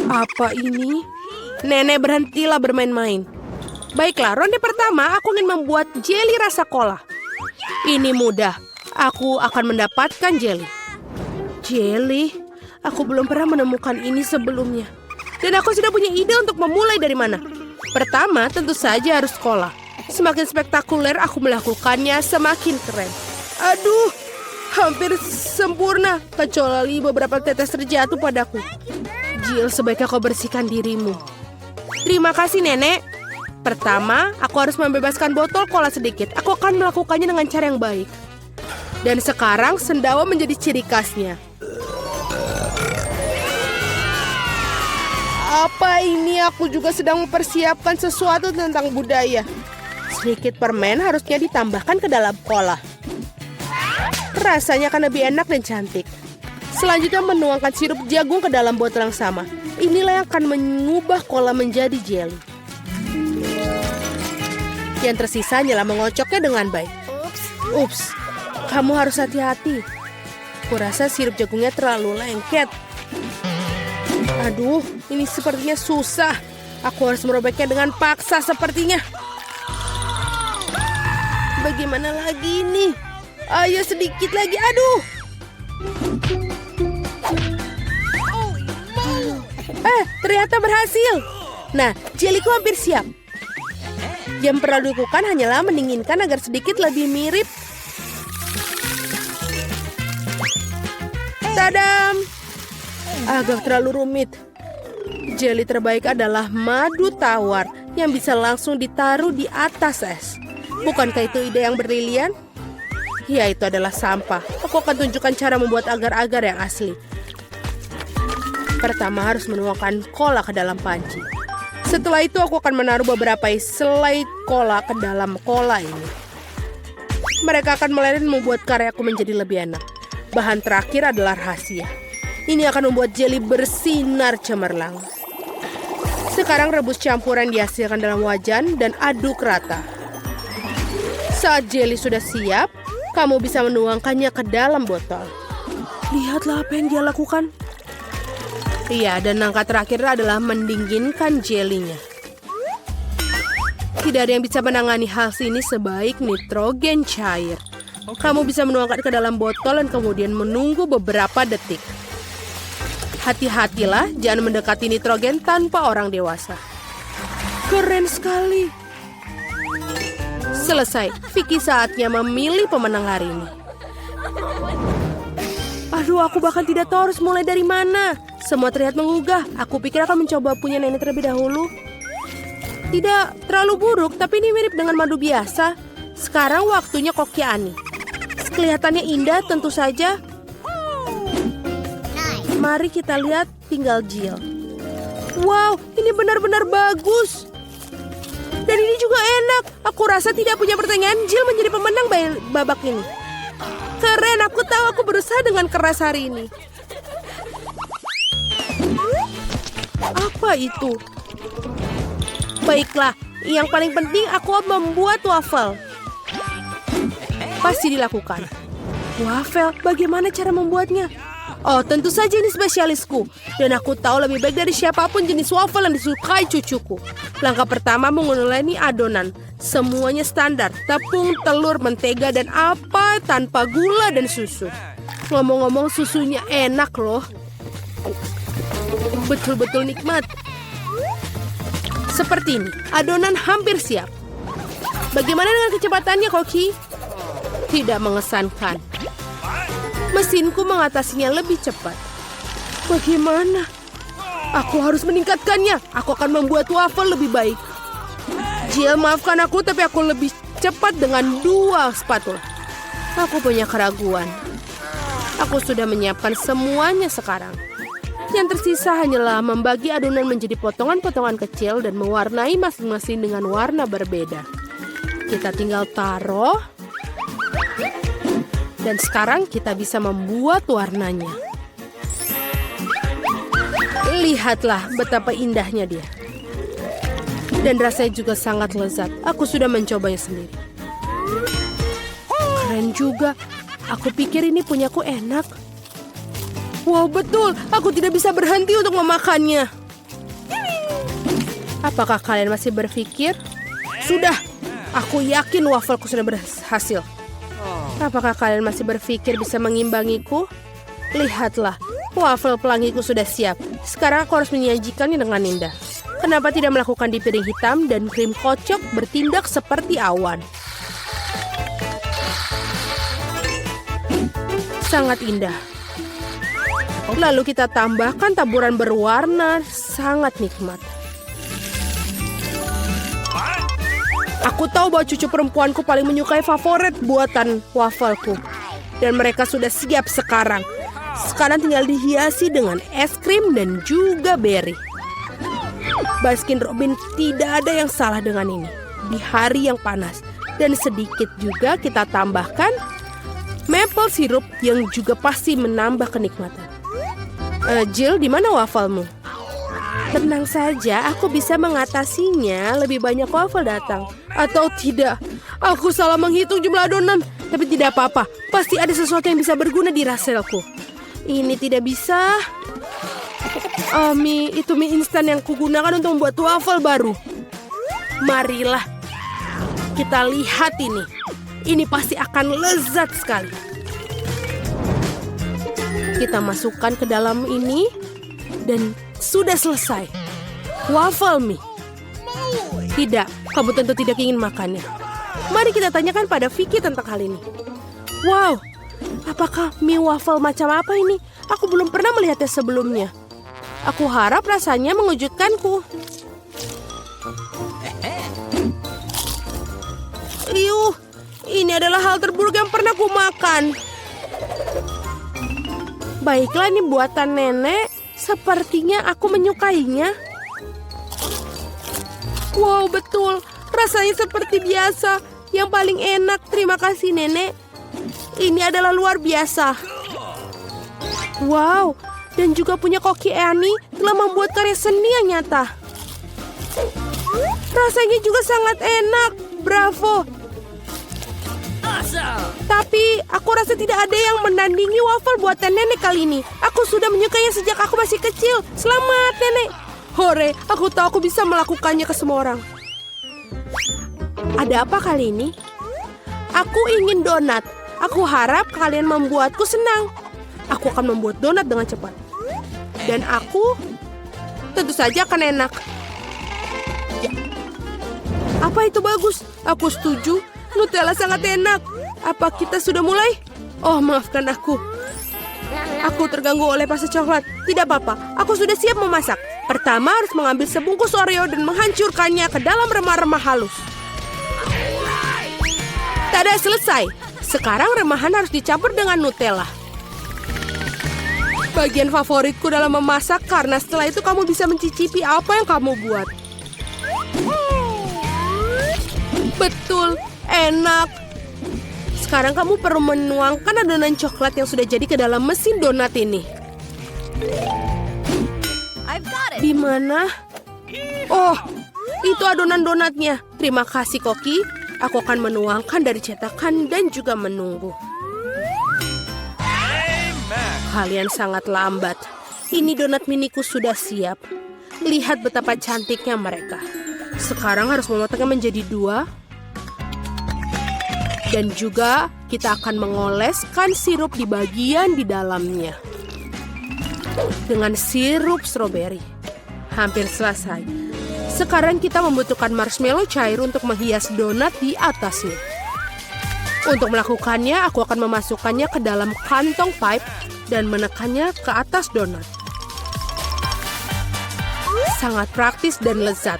Apa ini? Nenek, berhentilah bermain-main. Baiklah, ronde pertama aku ingin membuat jeli rasa kola. Ini mudah. Aku akan mendapatkan jeli. Jeli? Aku belum pernah menemukan ini sebelumnya. Dan aku sudah punya ide untuk memulai dari mana. Pertama, tentu saja harus kola. Semakin spektakuler aku melakukannya, semakin keren. Aduh, hampir sempurna. Kecuali beberapa tetes terjatuh padaku. Jill, sebaiknya kau bersihkan dirimu. Terima kasih, Nenek. Pertama, aku harus membebaskan botol kola sedikit. Aku akan melakukannya dengan cara yang baik. Dan sekarang, sendawa menjadi ciri khasnya. Apa ini? Aku juga sedang mempersiapkan sesuatu tentang budaya. Sedikit permen harusnya ditambahkan ke dalam kola. Rasanya akan lebih enak dan cantik. Selanjutnya menuangkan sirup jagung ke dalam botol yang sama. Inilah yang akan mengubah kola menjadi jelly. Yang tersisa hanyalah mengocoknya dengan baik. Ups, kamu harus hati-hati. Kurasa sirup jagungnya terlalu lengket. Aduh, ini sepertinya susah. Aku harus merobeknya dengan paksa sepertinya. Bagaimana lagi ini? Ayo sedikit lagi, aduh. Ternyata berhasil. Nah, jeliku hampir siap. Yang perlu dilakukan hanyalah mendinginkan agar sedikit lebih mirip. Tadam! Agak terlalu rumit. Jeli terbaik adalah madu tawar yang bisa langsung ditaruh di atas es. Bukankah itu ide yang brilian? Ya, itu adalah sampah. Aku akan tunjukkan cara membuat agar-agar yang asli. Pertama harus menuangkan kola ke dalam panci. Setelah itu aku akan menaruh beberapa selai kola ke dalam kola ini. Mereka akan meleleh dan membuat karyaku menjadi lebih enak. Bahan terakhir adalah rahasia. Ini akan membuat jeli bersinar cemerlang. Sekarang rebus campuran dihasilkan dalam wajan dan aduk rata. Saat jeli sudah siap, kamu bisa menuangkannya ke dalam botol. Lihatlah apa yang dia lakukan. Iya, dan langkah terakhir adalah mendinginkan jelinya. Tidak ada yang bisa menangani hal ini sebaik nitrogen cair. Kamu bisa menuangkan ke dalam botol dan kemudian menunggu beberapa detik. Hati-hatilah, jangan mendekati nitrogen tanpa orang dewasa. Keren sekali. Selesai. Vicky saatnya memilih pemenang hari ini. Aduh, aku bahkan tidak tahu harus mulai dari mana. Semua terlihat menggugah. Aku pikir akan mencoba punya nenek terlebih dahulu. Tidak terlalu buruk, tapi ini mirip dengan madu biasa. Sekarang waktunya koki Ani. Kelihatannya indah tentu saja. Mari kita lihat tinggal Jill. Wow, ini benar-benar bagus. Dan ini juga enak. Aku rasa tidak punya pertanyaan, Jill menjadi pemenang babak ini. Keren, aku tahu aku berusaha dengan keras hari ini. Apa itu? Baiklah, yang paling penting aku membuat waffle. Pasti dilakukan. Waffle, bagaimana cara membuatnya? Oh, tentu saja ini spesialisku. Dan aku tahu lebih baik dari siapapun jenis waffle yang disukai cucuku. Langkah pertama menguleni adonan. Semuanya standar. Tepung, telur, mentega, dan apa tanpa gula dan susu. Ngomong-ngomong, susunya enak loh. Betul-betul nikmat. Seperti ini, adonan hampir siap. Bagaimana dengan kecepatannya, Koki? Tidak mengesankan. Mesinku mengatasinya lebih cepat. Bagaimana? Aku harus meningkatkannya. Aku akan membuat waffle lebih baik. Jill, maafkan aku, tapi aku lebih cepat dengan 2 spatula. Aku punya keraguan. Aku sudah menyiapkan semuanya sekarang. Yang tersisa hanyalah membagi adonan menjadi potongan-potongan kecil dan mewarnai masing-masing dengan warna berbeda. Kita tinggal taruh. Dan sekarang kita bisa membuat warnanya. Lihatlah betapa indahnya dia. Dan rasanya juga sangat lezat. Aku sudah mencobanya sendiri. Keren juga. Aku pikir ini punyaku enak. Wow, betul. Aku tidak bisa berhenti untuk memakannya. Apakah kalian masih berpikir? Sudah, aku yakin wafelku sudah berhasil. Apakah kalian masih berpikir bisa mengimbangiku? Lihatlah, wafel pelangiku sudah siap. Sekarang aku harus menyajikannya dengan indah. Kenapa tidak melakukan di piring hitam dan krim kocok bertindak seperti awan? Sangat indah. Lalu kita tambahkan taburan berwarna, sangat nikmat. Aku tahu bahwa cucu perempuanku paling menyukai favorit buatan wafelku. Dan mereka sudah siap sekarang. Sekarang tinggal dihiasi dengan es krim dan juga beri. Baskin Robin, tidak ada yang salah dengan ini. Di hari yang panas. Dan sedikit juga kita tambahkan maple syrup yang juga pasti menambah kenikmatan. Jill, di mana wafelmu? Tenang saja, aku bisa mengatasinya. Lebih banyak wafel datang. Atau tidak, aku salah menghitung jumlah adonan. Tapi tidak apa-apa, pasti ada sesuatu yang bisa berguna di raselku. Ini tidak bisa. Mie instan yang kugunakan untuk membuat wafel baru. Marilah kita lihat ini. Ini pasti akan lezat sekali. Kita masukkan ke dalam ini. Dan sudah selesai. Waffle mie. Tidak, kamu tentu tidak ingin makannya. Mari kita tanyakan pada Vicky tentang hal ini. Wow, apakah mie waffle macam apa ini? Aku belum pernah melihatnya sebelumnya. Aku harap rasanya mengejutkanku. Ini adalah hal terburuk yang pernah ku makan. Baiklah, ini buatan nenek. Sepertinya aku menyukainya. Wow, betul. Rasanya seperti biasa. Yang paling enak. Terima kasih, nenek. Ini adalah luar biasa. Wow, dan juga punya Koki Annie telah membuat karya seni yang nyata. Rasanya juga sangat enak. Bravo. Tapi aku rasa tidak ada yang menandingi waffle buatan nenek kali ini. Aku sudah menyukainya sejak aku masih kecil. Selamat, nenek. Hore, aku tahu aku bisa melakukannya ke semua orang. Ada apa kali ini? Aku ingin donat. Aku harap kalian membuatku senang. Aku akan membuat donat dengan cepat. Dan aku tentu saja akan enak. Ya. Apa itu bagus? Aku setuju. Nutella sangat enak. Apa kita sudah mulai? Oh, maafkan aku. Aku terganggu oleh pasta coklat. Tidak apa-apa, aku sudah siap memasak. Pertama harus mengambil sebungkus Oreo dan menghancurkannya ke dalam remah-remah halus. Tada, selesai. Sekarang remahan harus dicampur dengan Nutella. Bagian favoritku dalam memasak karena setelah itu kamu bisa mencicipi apa yang kamu buat. Betul, enak. Sekarang kamu perlu menuangkan adonan coklat yang sudah jadi ke dalam mesin donat ini. Di mana? Oh, itu adonan donatnya. Terima kasih, Koki. Aku akan menuangkan dari cetakan dan juga menunggu. Kalian sangat lambat. Ini donat miniku sudah siap. Lihat betapa cantiknya mereka. Sekarang harus memotongnya menjadi 2. Dan juga kita akan mengoleskan sirup di bagian di dalamnya. Dengan sirup stroberi. Hampir selesai. Sekarang kita membutuhkan marshmallow cair untuk menghias donat di atasnya. Untuk melakukannya, aku akan memasukkannya ke dalam kantong pipe dan menekannya ke atas donat. Sangat praktis dan lezat.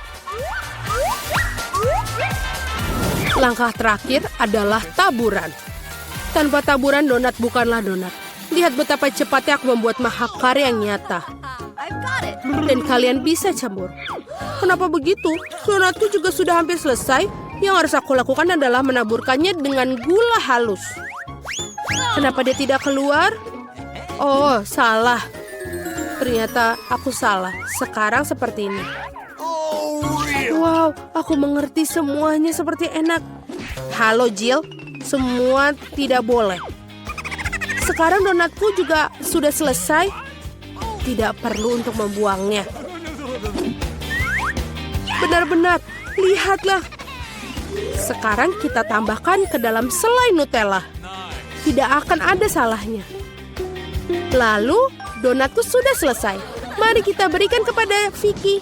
Langkah terakhir adalah taburan. Tanpa taburan, donat bukanlah donat. Lihat betapa cepatnya aku membuat mahakarya yang nyata. Dan kalian bisa campur. Kenapa begitu? Donatku juga sudah hampir selesai. Yang harus aku lakukan adalah menaburkannya dengan gula halus. Kenapa dia tidak keluar? Oh, salah. Ternyata aku salah. Sekarang seperti ini. Wow, aku mengerti semuanya seperti enak. Halo Jill, semua tidak boleh. Sekarang donatku juga sudah selesai. tidak perlu untuk membuangnya. Benar-benar, lihatlah. Sekarang kita tambahkan ke dalam selai Nutella. Tidak akan ada salahnya. Lalu, donatku sudah selesai. Mari kita berikan kepada Vicky.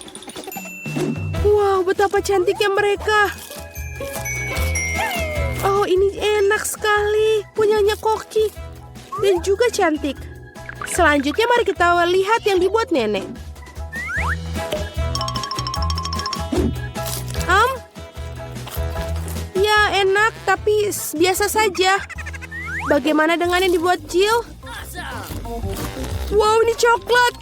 Wow, betapa cantiknya mereka. Oh, ini enak sekali. Punyanya Koki. Dan juga cantik. Selanjutnya mari kita lihat yang dibuat nenek. Ya enak, tapi biasa saja. Bagaimana dengan yang dibuat Jill? Wow, ini coklat.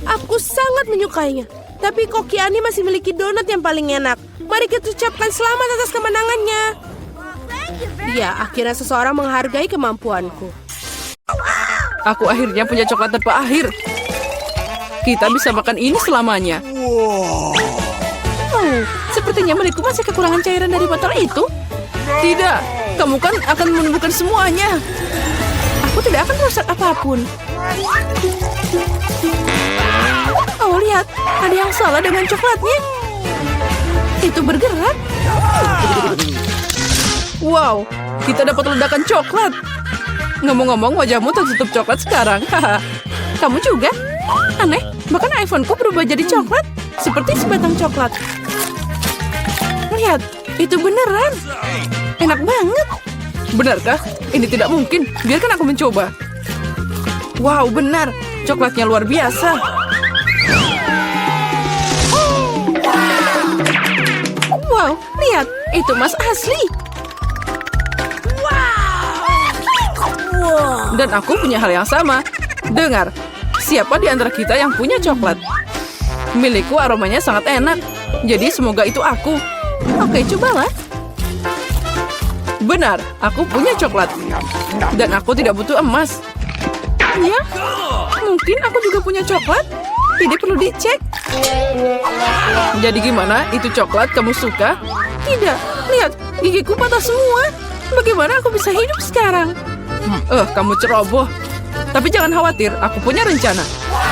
Aku sangat menyukainya. Tapi Koki Ani masih memiliki donat yang paling enak. Mari kita ucapkan selamat atas kemenangannya. Ya, akhirnya seseorang menghargai kemampuanku. Aku akhirnya punya coklat tanpa akhir. Kita bisa makan ini selamanya. Oh, sepertinya milikku masih kekurangan cairan dari botol itu. Tidak, kamu kan akan menemukan semuanya. Aku tidak akan merusak apapun. Oh, lihat. Ada yang salah dengan coklatnya. Itu bergerak. Wow, kita dapat ledakan coklat. Ngomong-ngomong, wajahmu tertutup coklat sekarang. Kamu juga? Aneh, bahkan iPhone-ku berubah jadi coklat. Seperti sebatang coklat. Lihat, itu beneran. Enak banget. Benarkah? Ini tidak mungkin. Biarkan aku mencoba. Wow, benar. Coklatnya luar biasa. Wow, lihat. Itu emas asli. Dan aku punya hal yang sama. Dengar, siapa di antara kita yang punya coklat? Milikku aromanya sangat enak. Jadi semoga itu aku. Oke, cobalah. Benar, aku punya coklat. Dan aku tidak butuh emas. Ya, mungkin aku juga punya coklat. Ini perlu dicek. Jadi gimana? Itu coklat kamu suka? Tidak, lihat, gigiku patah semua. Bagaimana aku bisa hidup sekarang? Kamu ceroboh. Tapi jangan khawatir, aku punya rencana.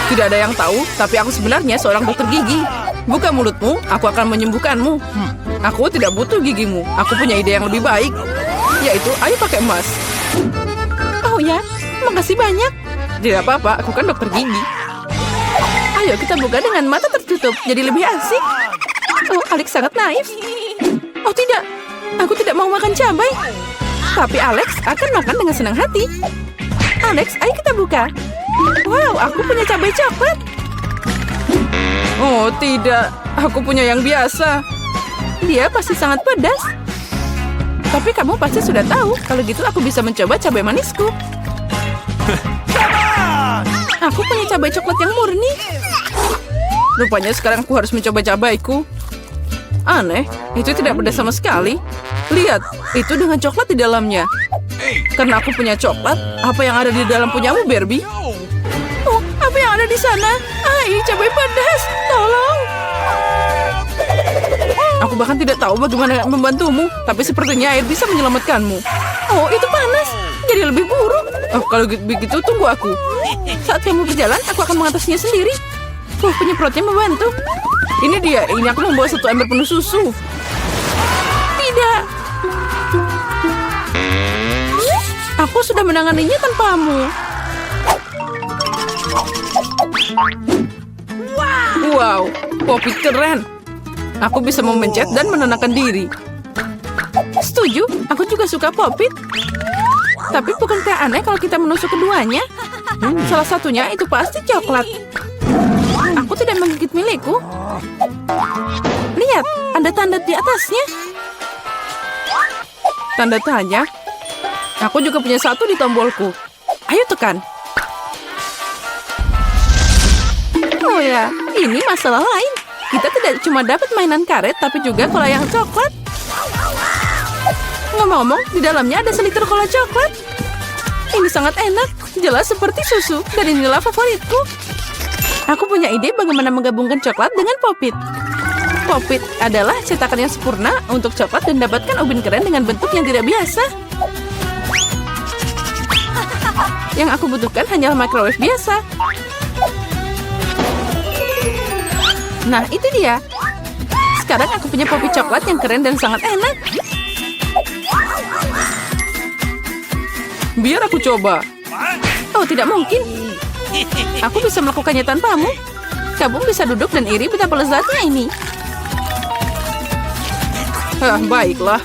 Tidak ada yang tahu, tapi aku sebenarnya seorang dokter gigi. Buka mulutmu, aku akan menyembuhkanmu. Aku tidak butuh gigimu. Aku punya ide yang lebih baik. Yaitu, ayo pakai emas. Oh ya, makasih banyak. Tidak apa-apa, aku kan dokter gigi. Ayo kita buka dengan mata tertutup, jadi lebih asik. Oh, Alex sangat naif. Oh tidak, aku tidak mau makan cabai. Tapi Alex akan makan dengan senang hati. Alex, ayo kita buka. Wow, aku punya cabai coklat. Oh tidak, aku punya yang biasa. Dia pasti sangat pedas. Tapi kamu pasti sudah tahu. Kalau gitu aku bisa mencoba cabai manisku. Aku punya cabai coklat yang murni. Rupanya sekarang aku harus mencoba cabaiku. Aneh, itu tidak pedas sama sekali. Lihat, itu dengan coklat di dalamnya. Karena aku punya coklat, apa yang ada di dalam punyamu, Barbie? Oh, apa yang ada di sana? Cabai pedas, tolong. Aku bahkan tidak tahu bagaimana membantumu, tapi sepertinya air bisa menyelamatkanmu. Oh, itu panas, jadi lebih buruk. Oh, kalau begitu tunggu aku. Saat kamu berjalan, aku akan mengatasinya sendiri. Penyemprotnya membantu. Ini dia, ini aku membawa satu ember penuh susu. Tidak. Aku sudah menanganinya tanpamu. Wow, Poppy keren. Aku bisa memencet dan menenangkan diri. Setuju, aku juga suka Poppy. Tapi bukankah aneh kalau kita menusuk keduanya? Salah satunya itu pasti coklat. Aku tidak menggigit milikku. Lihat, ada tanda di atasnya. Tanda tanya. Aku juga punya satu di tombolku. Ayo tekan. Oh ya, ini masalah lain. Kita tidak cuma dapat mainan karet, tapi juga cola yang coklat. Ngomong-ngomong, di dalamnya ada seliter cola coklat. Ini sangat enak, jelas seperti susu. Dan inilah favoritku. Aku punya ide bagaimana menggabungkan coklat dengan Pop-It. Pop-It adalah cetakan yang sempurna untuk coklat dan dapatkan ubin keren dengan bentuk yang tidak biasa. Yang aku butuhkan hanyalah microwave biasa. Nah, itu dia. Sekarang aku punya popi coklat yang keren dan sangat enak. Biar aku coba. Oh, tidak mungkin. Aku bisa melakukannya tanpamu. Kamu bisa duduk dan iri betapa lezatnya ini. Baiklah.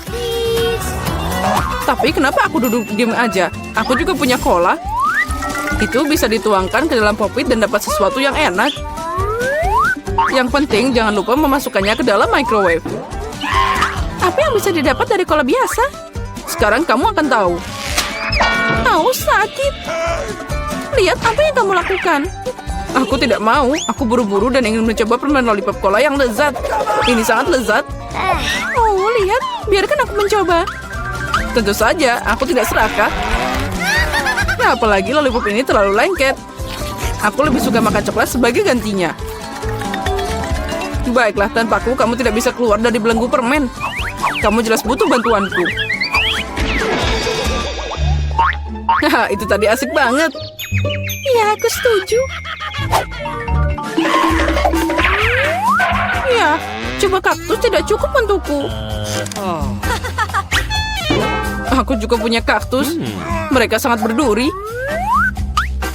Tapi kenapa aku duduk diam aja? Aku juga punya cola. Itu bisa dituangkan ke dalam popit dan dapat sesuatu yang enak. Yang penting jangan lupa memasukkannya ke dalam microwave. Apa yang bisa didapat dari cola biasa? Sekarang kamu akan tahu. Oh, sakit. Lihat apa yang kamu lakukan. Aku tidak mau. Aku buru-buru dan ingin mencoba permen lollipop cola yang lezat. Ini sangat lezat. Oh, lihat. Biarkan aku mencoba. Tentu saja, aku tidak serakah. Nah, apalagi lollipop ini terlalu lengket. Aku lebih suka makan coklat sebagai gantinya. Baiklah, tanpaku kamu tidak bisa keluar dari belenggu permen. Kamu jelas butuh bantuanku. Haha, itu tadi asik banget. Ya, aku setuju. Ya, coba kaktus tidak cukup untukku. Aku juga punya kaktus. Mereka sangat berduri.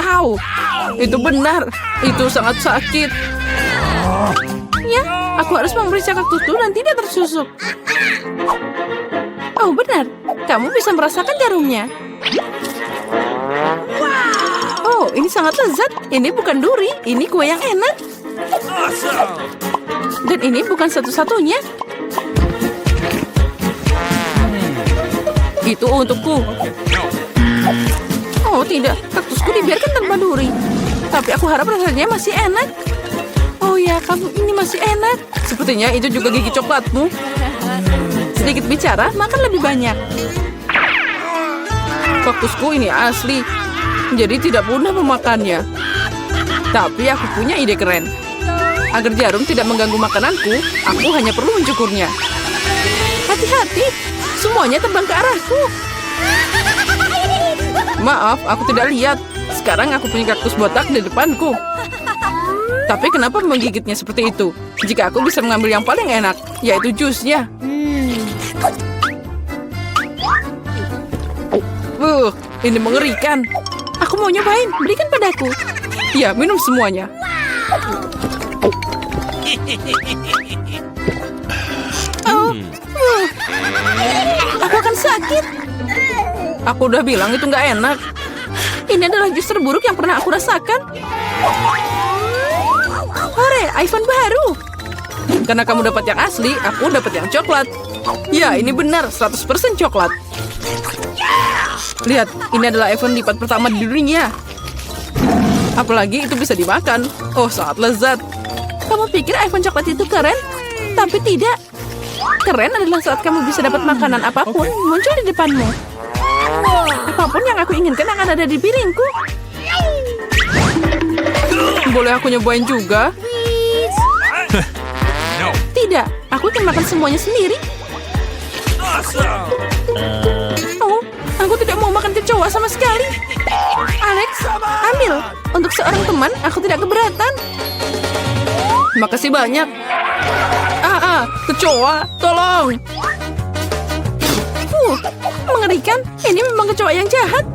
Au, itu benar. Itu sangat sakit. Ya, aku harus memeriksa kaktusku dan tidak tersusuk. Oh, benar. Kamu bisa merasakan jarumnya. Oh, ini sangat lezat. Ini bukan duri, ini kue yang enak. Dan ini bukan satu-satunya. Itu untukku. Oh, tidak. Kaktusku dibiarkan tanpa duri. Tapi aku harap rasanya masih enak. Oh ya, kamu ini masih enak. Sepertinya itu juga gigi coklatmu. Sedikit bicara, makan lebih banyak. Kaktusku ini asli. Jadi tidak mudah memakannya. Tapi aku punya ide keren. Agar jarum tidak mengganggu makananku, aku hanya perlu mencukurnya. Hati-hati, semuanya terbang ke arahku. Maaf, aku tidak lihat. Sekarang aku punya kaktus botak di depanku. Tapi kenapa menggigitnya seperti itu? Jika aku bisa mengambil yang paling enak, yaitu jusnya. Ini mengerikan. Aku mau nyobain, berikan padaku. Ya, minum semuanya. Oh, aku akan sakit. Aku udah bilang itu nggak enak. Ini adalah jus terburuk yang pernah aku rasakan. Hore, iPhone baru. Karena kamu dapat yang asli, aku dapat yang coklat. Ya, ini benar, 100% coklat. Lihat, ini adalah iPhone lipat pertama di dunia. Apalagi itu bisa dimakan. Oh, sangat lezat. Kamu pikir iPhone coklat itu keren? Tapi tidak. Keren adalah saat kamu bisa dapat makanan apapun muncul di depanmu. Apapun yang aku inginkan akan ada di piringku. Boleh aku nyobain juga? Tidak, aku ingin makan semuanya sendiri. Oh, aku tidak mau makan kecoa sama sekali. Alex, ambil. Untuk seorang teman, aku tidak keberatan. Makasih banyak. Kecoa, tolong. Mengerikan. Ini memang kecoa yang jahat.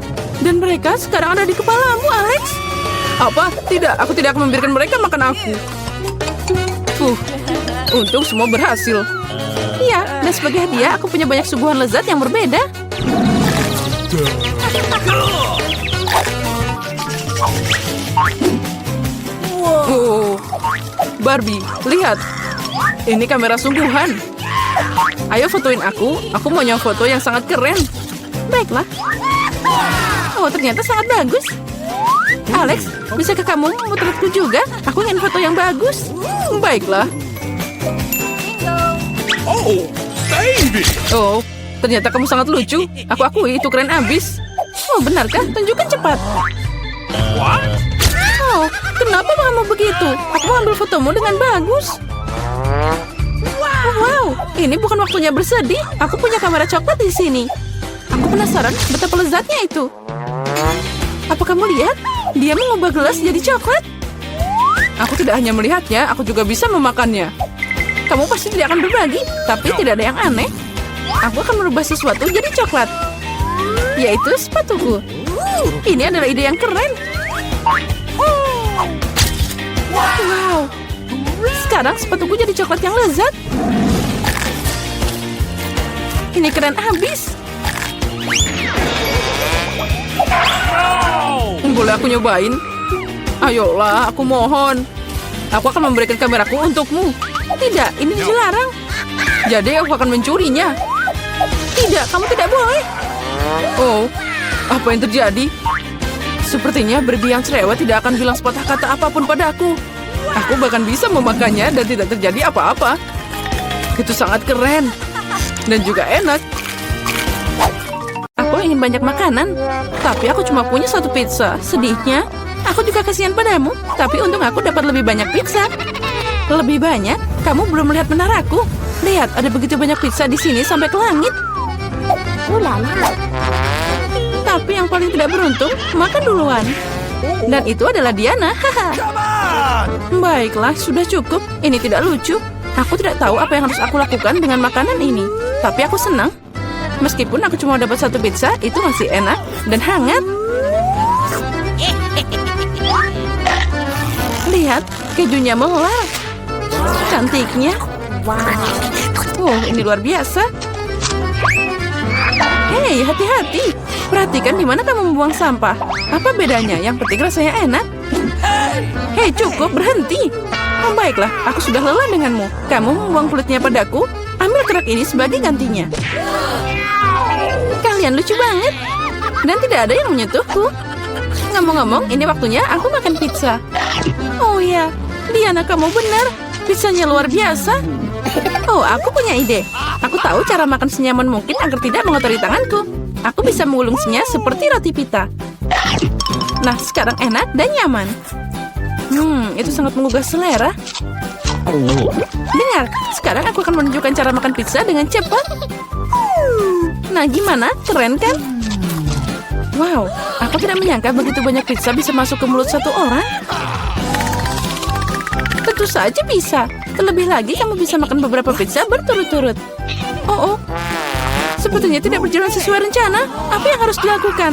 Dan mereka sekarang ada di kepalamu, Alex. Apa? Tidak, aku tidak akan membiarkan mereka makan aku. Untung semua berhasil. Iya, dan sebagai hadiah aku punya banyak suguhan lezat yang berbeda. Oh, Barbie, lihat. Ini kamera sungguhan. Ayo fotoin aku. Aku mau foto yang sangat keren. Baiklah. Oh, ternyata sangat bagus. Alex, bisakah kamu memotretku juga? Aku ingin foto yang bagus. Baiklah. Oh, baby. Oh, ternyata kamu sangat lucu. Aku akui itu keren abis. Oh, benarkah? Tunjukkan cepat. What? Oh, kenapa kamu begitu? Aku ambil fotomu dengan bagus. Wow, ini bukan waktunya bersedih. Aku punya kamera coklat di sini. Aku penasaran betapa lezatnya itu. Apa kamu lihat? Dia mengubah gelas jadi coklat. Aku tidak hanya melihatnya, aku juga bisa memakannya. Kamu pasti tidak akan berbagi, tapi tidak ada yang aneh. Aku akan merubah sesuatu jadi coklat, yaitu sepatuku. Ini adalah ide yang keren. Wow, sekarang sepatuku jadi coklat yang lezat. Ini keren abis. Boleh aku nyobain? Ayolah, aku mohon. Aku akan memberikan kameraku untukmu. Tidak, ini dilarang. Jadi aku akan mencurinya. Tidak, kamu tidak boleh. Oh, apa yang terjadi? Sepertinya Barbie yang cerewet tidak akan bilang sepatah kata apapun padaku. Aku bahkan bisa memakannya dan tidak terjadi apa-apa. Itu sangat keren. Dan juga enak. Aku ingin banyak makanan, tapi aku cuma punya satu pizza. Sedihnya, aku juga kasihan padamu. Tapi untung aku dapat lebih banyak pizza. Lebih banyak? Kamu belum melihat menaraku. Lihat, ada begitu banyak pizza di sini sampai ke langit. Tapi yang paling tidak beruntung, makan duluan. Dan itu adalah Diana. Baiklah, sudah cukup. Ini tidak lucu. Aku tidak tahu apa yang harus aku lakukan dengan makanan ini. Tapi aku senang. Meskipun aku cuma dapat satu pizza, itu masih enak dan hangat. Lihat, kejunya melar. Cantiknya. Oh, ini luar biasa. Hei, hati-hati. Perhatikan di mana kamu membuang sampah. Apa bedanya? Yang penting rasanya enak. Hei, cukup, berhenti. Oh, baiklah, aku sudah lelah denganmu. Kamu membuang kulitnya padaku. Ambil kerak ini sebagai gantinya. Kalian lucu banget. Dan tidak ada yang menyentuhku. Ngomong-ngomong, ini waktunya aku makan pizza. Oh ya, Diana, kamu benar. Pizzanya luar biasa. Oh, aku punya ide. Aku tahu cara makan senyaman mungkin agar tidak mengotori tanganku. Aku bisa mengulungnya seperti roti pita. Nah, sekarang enak dan nyaman. Itu sangat menggugah selera. Dengar, sekarang aku akan menunjukkan cara makan pizza dengan cepat. Nah, gimana? Keren kan? Wow, aku tidak menyangka begitu banyak pizza bisa masuk ke mulut satu orang. Tentu saja bisa. Terlebih lagi, kamu bisa makan beberapa pizza berturut-turut. Oh, sepertinya tidak berjalan sesuai rencana. Apa yang harus dilakukan?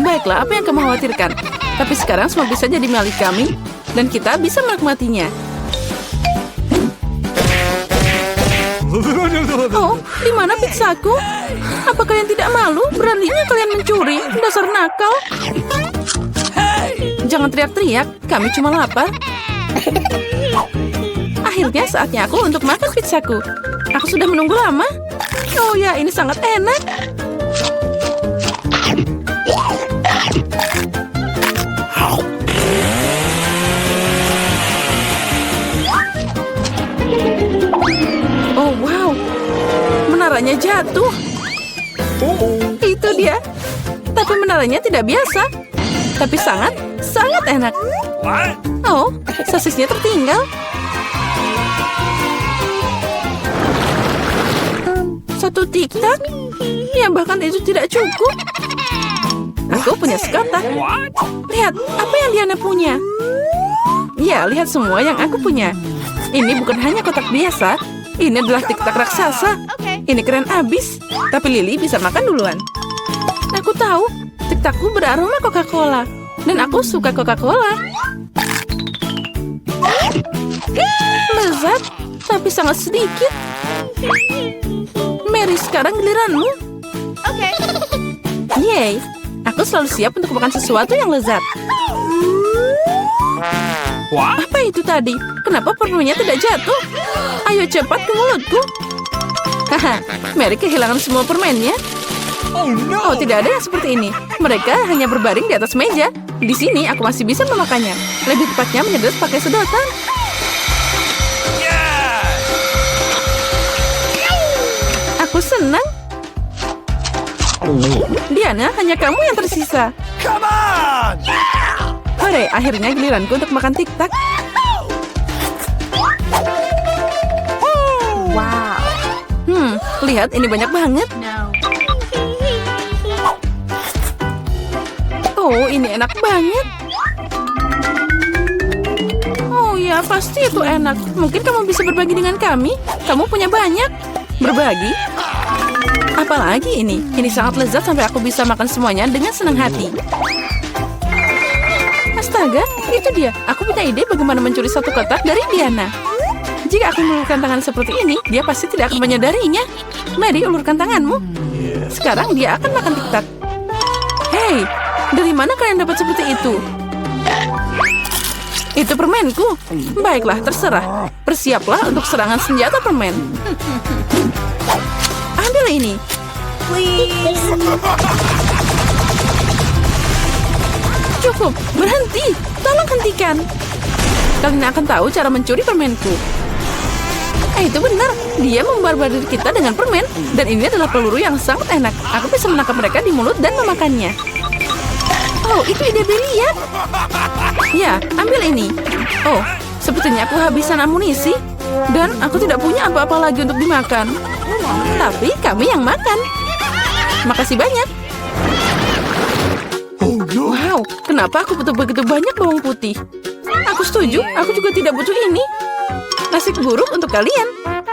Baiklah, apa yang kamu khawatirkan? Tapi sekarang semua bisa jadi milik kami, dan kita bisa menikmatinya. Oh, di mana pizzaku? Apa kalian tidak malu? Beraninya kalian mencuri? Dasar nakal. Jangan teriak-teriak, kami cuma lapar. Akhirnya saatnya aku untuk makan pizzaku. Aku sudah menunggu lama. Oh ya, ini sangat enak. Oh wow, menaranya jatuh. Itu dia. Tapi menaranya tidak biasa. Tapi sangat enak. What? Oh, sosisnya tertinggal. Satu tiktak? Ya, bahkan itu tidak cukup. Aku punya sekotak. What? Lihat, apa yang Diana punya? Ya, lihat semua yang aku punya. Ini bukan hanya kotak biasa. Ini adalah tiktak raksasa. Ini keren abis. Tapi Lily bisa makan duluan. Aku tahu, tiktakku beraroma Coca-Cola. Dan aku suka Coca-Cola. Lezat, tapi sangat sedikit. Mary, sekarang giliranmu. Yeay, aku selalu siap untuk makan sesuatu yang lezat. What? Apa itu tadi? Kenapa permennya tidak jatuh? Ayo cepat ke mulutku. Haha, Mary kehilangan semua permennya. Oh no! Oh, tidak ada yang seperti ini. Mereka hanya berbaring di atas meja. Di sini aku masih bisa memakannya. Lebih tepatnya menyedot pakai sedotan. Yes! Aku senang. Diana, hanya kamu yang tersisa. Come on! Hore, akhirnya giliranku untuk makan tiktak. Wow. Lihat, ini banyak banget. No. Oh, ini enak banget. Ya, pasti itu enak. Mungkin kamu bisa berbagi dengan kami. Kamu punya banyak. Berbagi? Apalagi ini? Ini sangat lezat sampai aku bisa makan semuanya dengan senang hati. Astaga, itu dia. Aku punya ide bagaimana mencuri satu kotak dari Diana. Jika aku mengulurkan tangan seperti ini, dia pasti tidak akan menyadarinya. Mary, ulurkan tanganmu. Sekarang dia akan makan tiktok. Hei, dari mana kalian dapat seperti itu? Itu permenku. Baiklah, terserah. Bersiaplah untuk serangan senjata permen. Ambil ini. Cukup, berhenti. Tolong hentikan. Kalian akan tahu cara mencuri permenku. Itu benar. Dia membarbadir kita dengan permen. Dan ini adalah peluru yang sangat enak. Aku bisa menangkap mereka di mulut dan memakannya. Oh, itu ide brilian. Ya, ambil ini. Oh, sepertinya aku habisan amunisi. Dan aku tidak punya apa-apa lagi untuk dimakan. Tapi kami yang makan. Makasih banyak. Wow, kenapa aku butuh begitu banyak bawang putih? Aku setuju, aku juga tidak butuh ini. Nasib buruk untuk kalian.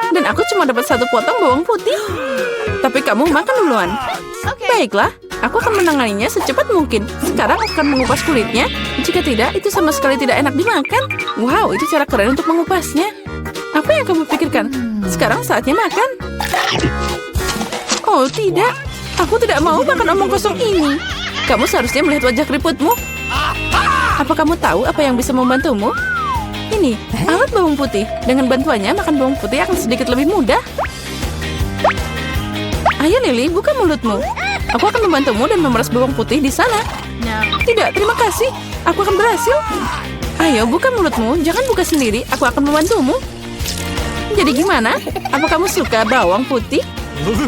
Dan aku cuma dapat satu potong bawang putih. Tapi kamu makan duluan. Baiklah, aku akan menanganinya secepat mungkin. Sekarang aku akan mengupas kulitnya. Jika tidak, itu sama sekali tidak enak dimakan. Wow, itu cara keren untuk mengupasnya. Apa yang kamu pikirkan? Sekarang saatnya makan. Oh, tidak. Aku tidak mau makan omong kosong ini. Kamu seharusnya melihat wajah keriputmu. Apa kamu tahu apa yang bisa membantumu? Ini, alat bawang putih. Dengan bantuannya, makan bawang putih akan sedikit lebih mudah. Ayo Lily, buka mulutmu. Aku akan membantumu dan memeras bawang putih di sana. Tidak, terima kasih. Aku akan berhasil. Ayo, buka mulutmu. Jangan buka sendiri. Aku akan membantumu. Jadi gimana? Apa kamu suka bawang putih?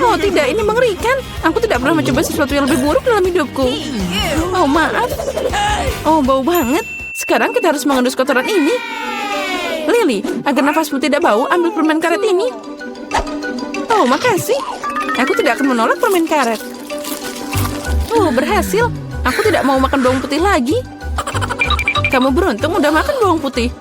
Oh tidak, ini mengerikan. Aku tidak pernah mencoba sesuatu yang lebih buruk dalam hidupku. Oh maaf. Oh bau banget. Sekarang kita harus mengendus kotoran ini. Lily, agar nafasmu tidak bau, ambil permen karet ini. Oh makasih. Aku tidak akan menolak permen karet. Oh berhasil. Aku tidak mau makan bawang putih lagi. Kamu beruntung udah makan bawang putih.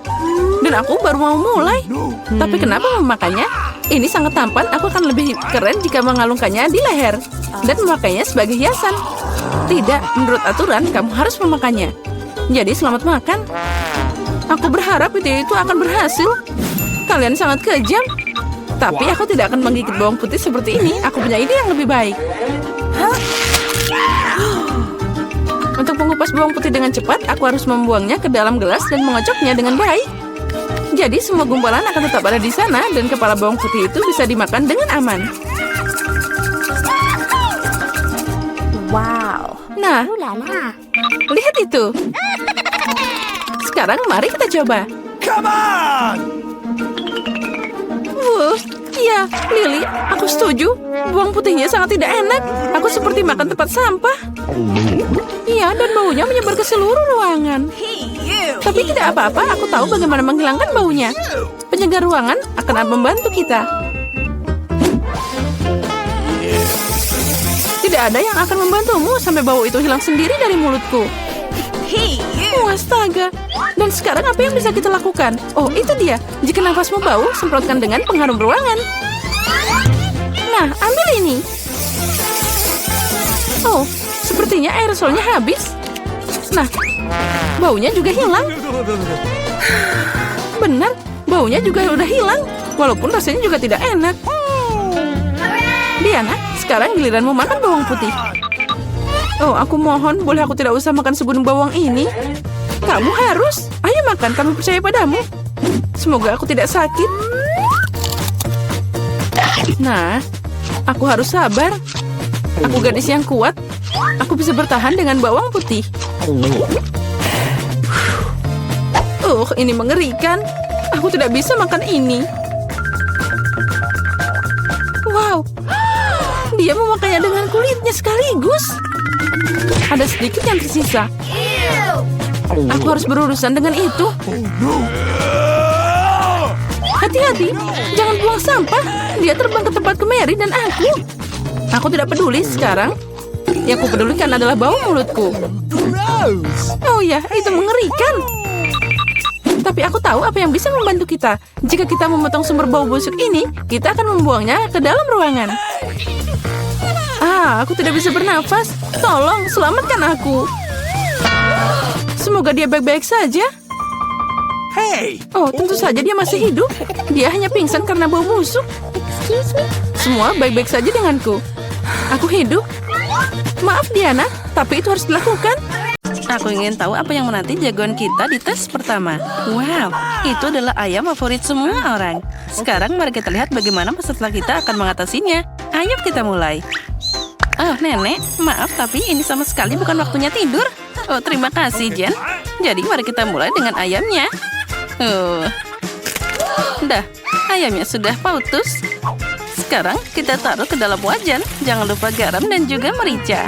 Dan aku baru mau mulai. Tapi kenapa memakannya? Ini sangat tampan. Aku akan lebih keren jika mengalungkannya di leher. Dan memakainya sebagai hiasan. Tidak, menurut aturan kamu harus memakannya. Jadi selamat makan. Aku berharap ide itu akan berhasil. Kalian sangat kejam. Tapi aku tidak akan menggigit bawang putih seperti ini. Aku punya ide yang lebih baik. Untuk mengupas bawang putih dengan cepat, aku harus membuangnya ke dalam gelas dan mengocoknya dengan baik. Jadi semua gumpalan akan tetap ada di sana dan kepala bawang putih itu bisa dimakan dengan aman. Wow. Nah, lihat itu. Sekarang mari kita coba. Come on! Ya, Lily, aku setuju. Bawang putihnya sangat tidak enak. Aku seperti makan tempat sampah. Iya, dan baunya menyebar ke seluruh ruangan. Tapi tidak apa-apa, aku tahu bagaimana menghilangkan baunya. Penyegar ruangan akan membantu kita. Tidak ada yang akan membantumu sampai bau itu hilang sendiri dari mulutku. Astaga. Dan sekarang apa yang bisa kita lakukan? Oh, itu dia. Jika nafasmu bau, semprotkan dengan pengharum ruangan. Nah, ambil ini. Oh, sepertinya aerosolnya habis. Nah, baunya juga hilang. Benar, baunya juga udah hilang. Walaupun rasanya juga tidak enak. Diana, sekarang giliranmu makan bawang putih. Oh, aku mohon, boleh aku tidak usah makan segunung bawang ini? Kamu harus. Ayo makan, kami percaya padamu. Semoga aku tidak sakit. Nah, aku harus sabar. Aku gadis yang kuat. Aku bisa bertahan dengan bawang putih. Ini mengerikan. Aku tidak bisa makan ini. Wow, dia memakainya dengan kulitnya sekaligus. Ada sedikit yang tersisa. Aku harus berurusan dengan itu. Hati-hati, jangan buang sampah. Dia terbang ke tempat ke Mary dan aku. Aku tidak peduli sekarang. Yang aku pedulikan adalah bau mulutku. Oh ya, itu mengerikan. Tapi aku tahu apa yang bisa membantu kita. Jika kita memotong sumber bau busuk ini, kita akan membuangnya ke dalam ruangan. Aku tidak bisa bernafas. Tolong, selamatkan aku. Semoga dia baik-baik saja. Hey! Oh, tentu saja dia masih hidup. Dia hanya pingsan karena bau busuk. Semua baik-baik saja denganku. Aku hidup. Maaf Diana, tapi itu harus dilakukan. Aku ingin tahu apa yang menanti jagoan kita di tes pertama. Wow, itu adalah ayam favorit semua orang. Sekarang mari kita lihat bagaimana peserta kita akan mengatasinya. Ayo kita mulai. Oh, Nenek, maaf tapi ini sama sekali bukan waktunya tidur. Oh, terima kasih, Jen. Jadi mari kita mulai dengan ayamnya. Dah, ayamnya sudah putus. Sekarang kita taruh ke dalam wajan. Jangan lupa garam dan juga merica.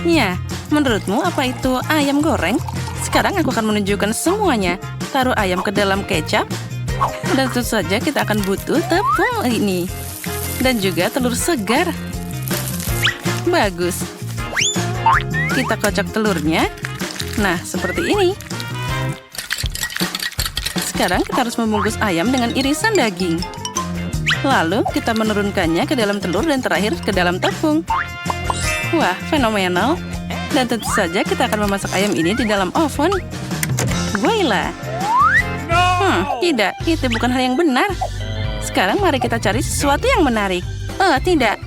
Ya, menurutmu apa itu ayam goreng? Sekarang aku akan menunjukkan semuanya. Taruh ayam ke dalam kecap. Dan tentu saja kita akan butuh tepung ini. Dan juga telur segar. Bagus. Kita kocok telurnya. Nah, seperti ini. Sekarang kita harus membungkus ayam dengan irisan daging. Lalu kita menurunkannya ke dalam telur dan terakhir ke dalam tepung. Wah, fenomenal. Dan tentu saja kita akan memasak ayam ini di dalam oven. Voila. Tidak, itu bukan hal yang benar. Sekarang mari kita cari sesuatu yang menarik. Oh, tidak.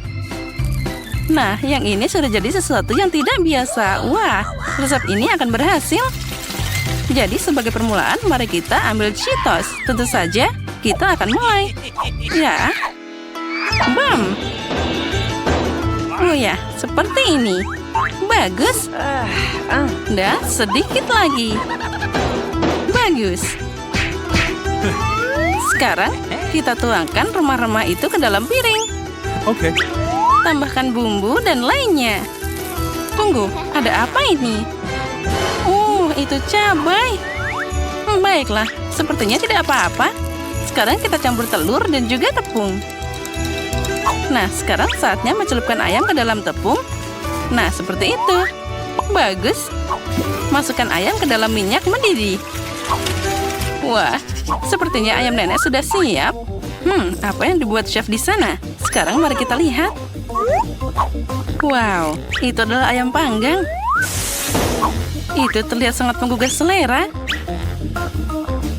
Nah, yang ini sudah jadi sesuatu yang tidak biasa. Wah, resep ini akan berhasil. Jadi sebagai permulaan, mari kita ambil Cheetos. Tentu saja, kita akan mulai. Ya. Bam. Oh ya, seperti ini. Bagus. Dan sedikit lagi. Bagus. Sekarang, kita tuangkan remah-remah itu ke dalam piring. Okay. Tambahkan bumbu dan lainnya. Tunggu, ada apa ini? Itu cabai. Baiklah, sepertinya tidak apa-apa. Sekarang kita campur telur dan juga tepung. Nah, sekarang saatnya mencelupkan ayam ke dalam tepung. Nah, seperti itu. Bagus. Masukkan ayam ke dalam minyak mendidih. Wah, sepertinya ayam nenek sudah siap. Apa yang dibuat chef di sana? Sekarang mari kita lihat. Wow, itu adalah ayam panggang. Itu terlihat sangat menggugah selera.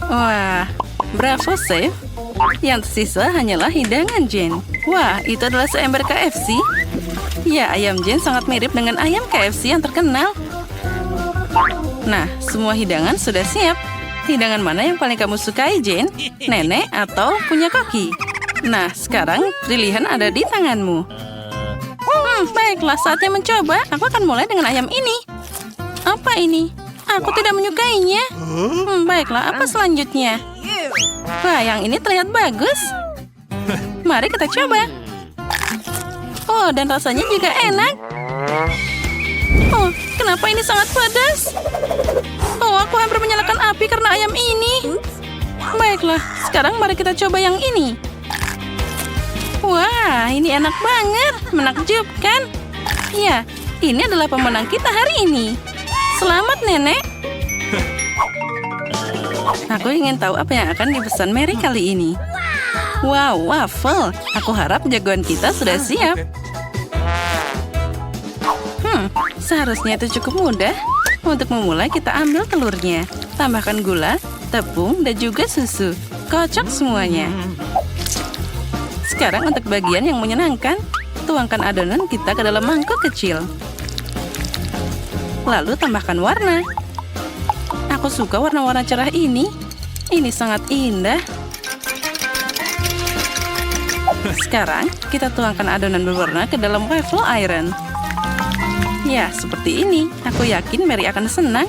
Wah, bravo, chef. Yang tersisa hanyalah hidangan Jen. Wah, itu adalah seember KFC. Ya, ayam Jen sangat mirip dengan ayam KFC yang terkenal. Nah, semua hidangan sudah siap. Hidangan mana yang paling kamu sukai, Jen? Nenek atau punya koki? Nah, sekarang pilihan ada di tanganmu. Baiklah, saatnya mencoba. Aku akan mulai dengan ayam ini. Apa ini? Aku tidak menyukainya. Baiklah, apa selanjutnya? Wah, yang ini terlihat bagus. Mari kita coba. Oh, dan rasanya juga enak. Oh, kenapa ini sangat pedas? Oh, aku hampir menyalakan api karena ayam ini. Baiklah, sekarang mari kita coba yang ini. Wah, ini enak banget. Menakjubkan. Ya, ini adalah pemenang kita hari ini. Selamat, Nenek. Aku ingin tahu apa yang akan dipesan Mary kali ini. Wow, waffle. Aku harap jagoan kita sudah siap. Seharusnya itu cukup mudah. Untuk memulai, kita ambil telurnya. Tambahkan gula, tepung, dan juga susu. Kocok semuanya. Sekarang untuk bagian yang menyenangkan, tuangkan adonan kita ke dalam mangkok kecil. Lalu tambahkan warna. Aku suka warna-warna cerah ini. Ini sangat indah. Sekarang, kita tuangkan adonan berwarna ke dalam waffle iron. Ya, seperti ini. Aku yakin Mary akan senang.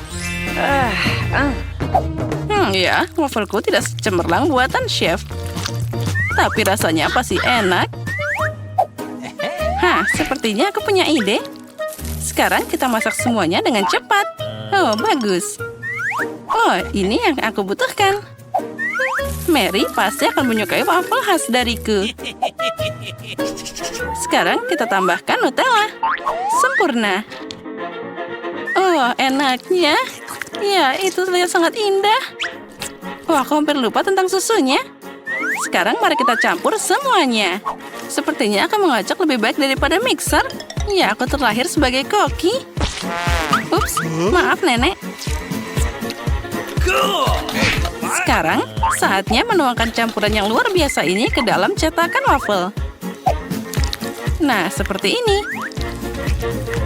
Ya, waffleku tidak secemerlang buatan chef. Tapi rasanya pasti enak. Sepertinya aku punya ide. Sekarang kita masak semuanya dengan cepat. Oh, bagus. Oh, ini yang aku butuhkan. Mary pasti akan menyukai waffle khas dariku. Sekarang kita tambahkan Nutella. Sempurna. Oh, enaknya. Ya, itu terlihat sangat indah. Wah, aku hampir lupa tentang susunya. Sekarang mari kita campur semuanya. Sepertinya aku mengocok lebih baik daripada mixer. Ya, aku terlahir sebagai koki. Ups, maaf nenek. Sekarang, saatnya menuangkan campuran yang luar biasa ini ke dalam cetakan waffle. Nah, seperti ini.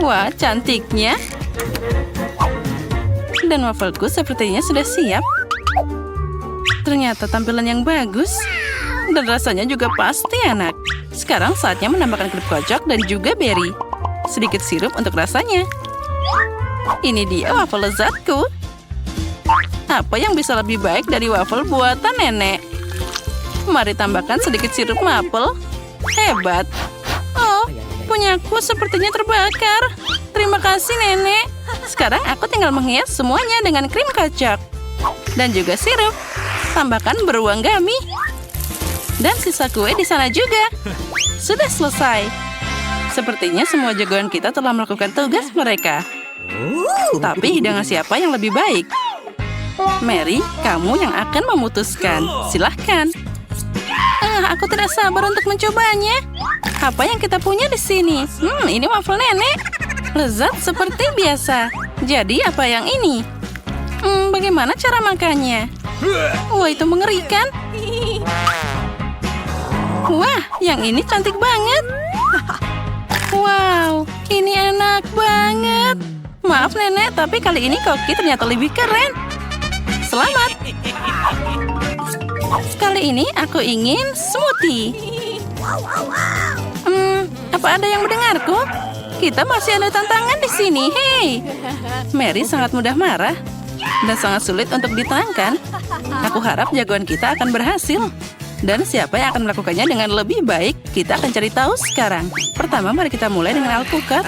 Wah, cantiknya. Dan wafelku sepertinya sudah siap. Ternyata tampilan yang bagus. Dan rasanya juga pasti enak. Sekarang saatnya menambahkan krim kocok dan juga berry. Sedikit sirup untuk rasanya. Ini dia waffle lezatku. Apa yang bisa lebih baik dari waffle buatan nenek? Mari tambahkan sedikit sirup maple. Hebat. Oh, punyaku sepertinya terbakar. Terima kasih nenek. Sekarang aku tinggal menghias semuanya dengan krim kocok. Dan juga sirup. Tambahkan beruang gami. Dan sisa kue di sana juga. Sudah selesai. Sepertinya semua jagoan kita telah melakukan tugas mereka. Tapi hidangan siapa yang lebih baik? Mary, kamu yang akan memutuskan. Silahkan. Aku tidak sabar untuk mencobanya. Apa yang kita punya di sini? Ini waffle nenek. Lezat seperti biasa. Jadi apa yang ini? Bagaimana cara makannya? Wah, itu mengerikan. Wah, yang ini cantik banget. Wow, ini enak banget. Maaf nenek, tapi kali ini koki ternyata lebih keren. Selamat. Kali ini aku ingin smoothie. Apa ada yang mendengarku? Kita masih ada tantangan di sini. Hei, Mary sangat mudah marah dan sangat sulit untuk ditenangkan. Aku harap jagoan kita akan berhasil. Dan siapa yang akan melakukannya dengan lebih baik, kita akan cari tahu sekarang. Pertama, mari kita mulai dengan alpukat.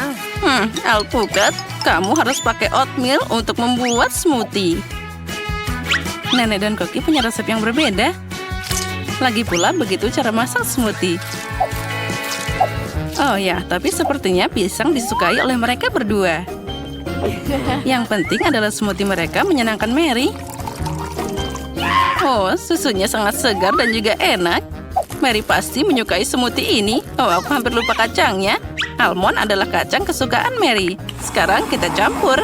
Alpukat, kamu harus pakai oatmeal untuk membuat smoothie. Nenek dan Koki punya resep yang berbeda. Lagi pula begitu cara masak smoothie. Oh ya, tapi sepertinya pisang disukai oleh mereka berdua. Yang penting adalah smoothie mereka menyenangkan Mary. Oh, susunya sangat segar dan juga enak. Mary pasti menyukai smoothie ini. Oh, aku hampir lupa kacangnya. Almond adalah kacang kesukaan Mary. Sekarang kita campur.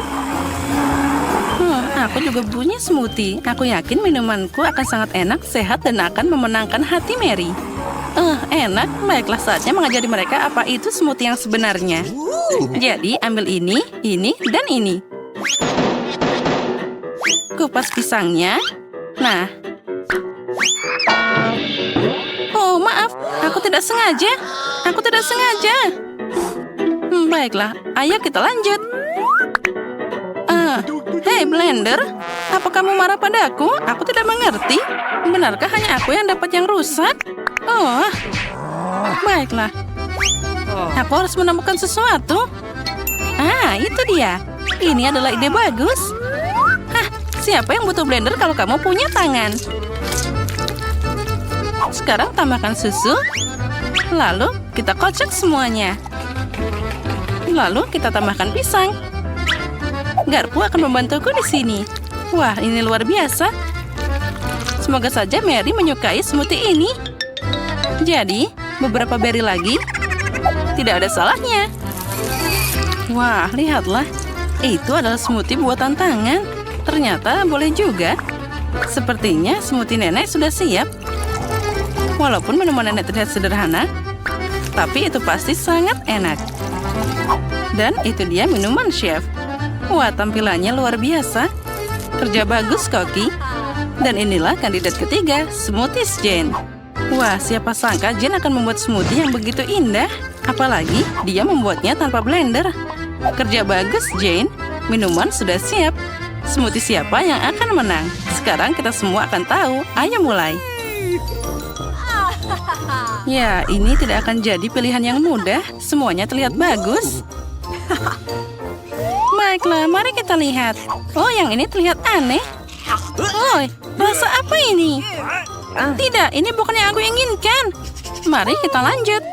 Aku juga punya smoothie. Aku yakin minumanku akan sangat enak, sehat, dan akan memenangkan hati Mary. Enak. Baiklah saatnya mengajari mereka apa itu smoothie yang sebenarnya. Jadi, ambil ini, dan ini. Kupas pisangnya. Nah. Oh, maaf. Aku tidak sengaja. Baiklah, ayo kita lanjut. Hei, blender. Apa kamu marah padaku? Aku tidak mengerti. Benarkah hanya aku yang dapat yang rusak? Oh, baiklah. Aku harus menemukan sesuatu. Itu dia. Ini adalah ide bagus. Siapa yang butuh blender kalau kamu punya tangan? Sekarang tambahkan susu. Lalu kita kocok semuanya. Lalu kita tambahkan pisang. Garpu akan membantuku di sini. Wah, ini luar biasa. Semoga saja Mary menyukai smoothie ini. Jadi, beberapa berry lagi. Tidak ada salahnya. Wah, lihatlah. Itu adalah smoothie buatan tangan. Ternyata boleh juga. Sepertinya smoothie nenek sudah siap. Walaupun minuman nenek terlihat sederhana, tapi itu pasti sangat enak. Dan itu dia minuman chef. Wah, tampilannya luar biasa. Kerja bagus, Koki. Dan inilah kandidat ketiga, Smoothies Jane. Wah, siapa sangka Jane akan membuat smoothie yang begitu indah. Apalagi dia membuatnya tanpa blender. Kerja bagus, Jane. Minuman sudah siap. Smoothie siapa yang akan menang? Sekarang kita semua akan tahu. Ayo mulai. Ya, ini tidak akan jadi pilihan yang mudah. Semuanya terlihat bagus. Baiklah, mari kita lihat. Oh, yang ini terlihat aneh. Oh, rasa apa ini? Tidak, ini bukan yang aku inginkan. Mari kita lanjut.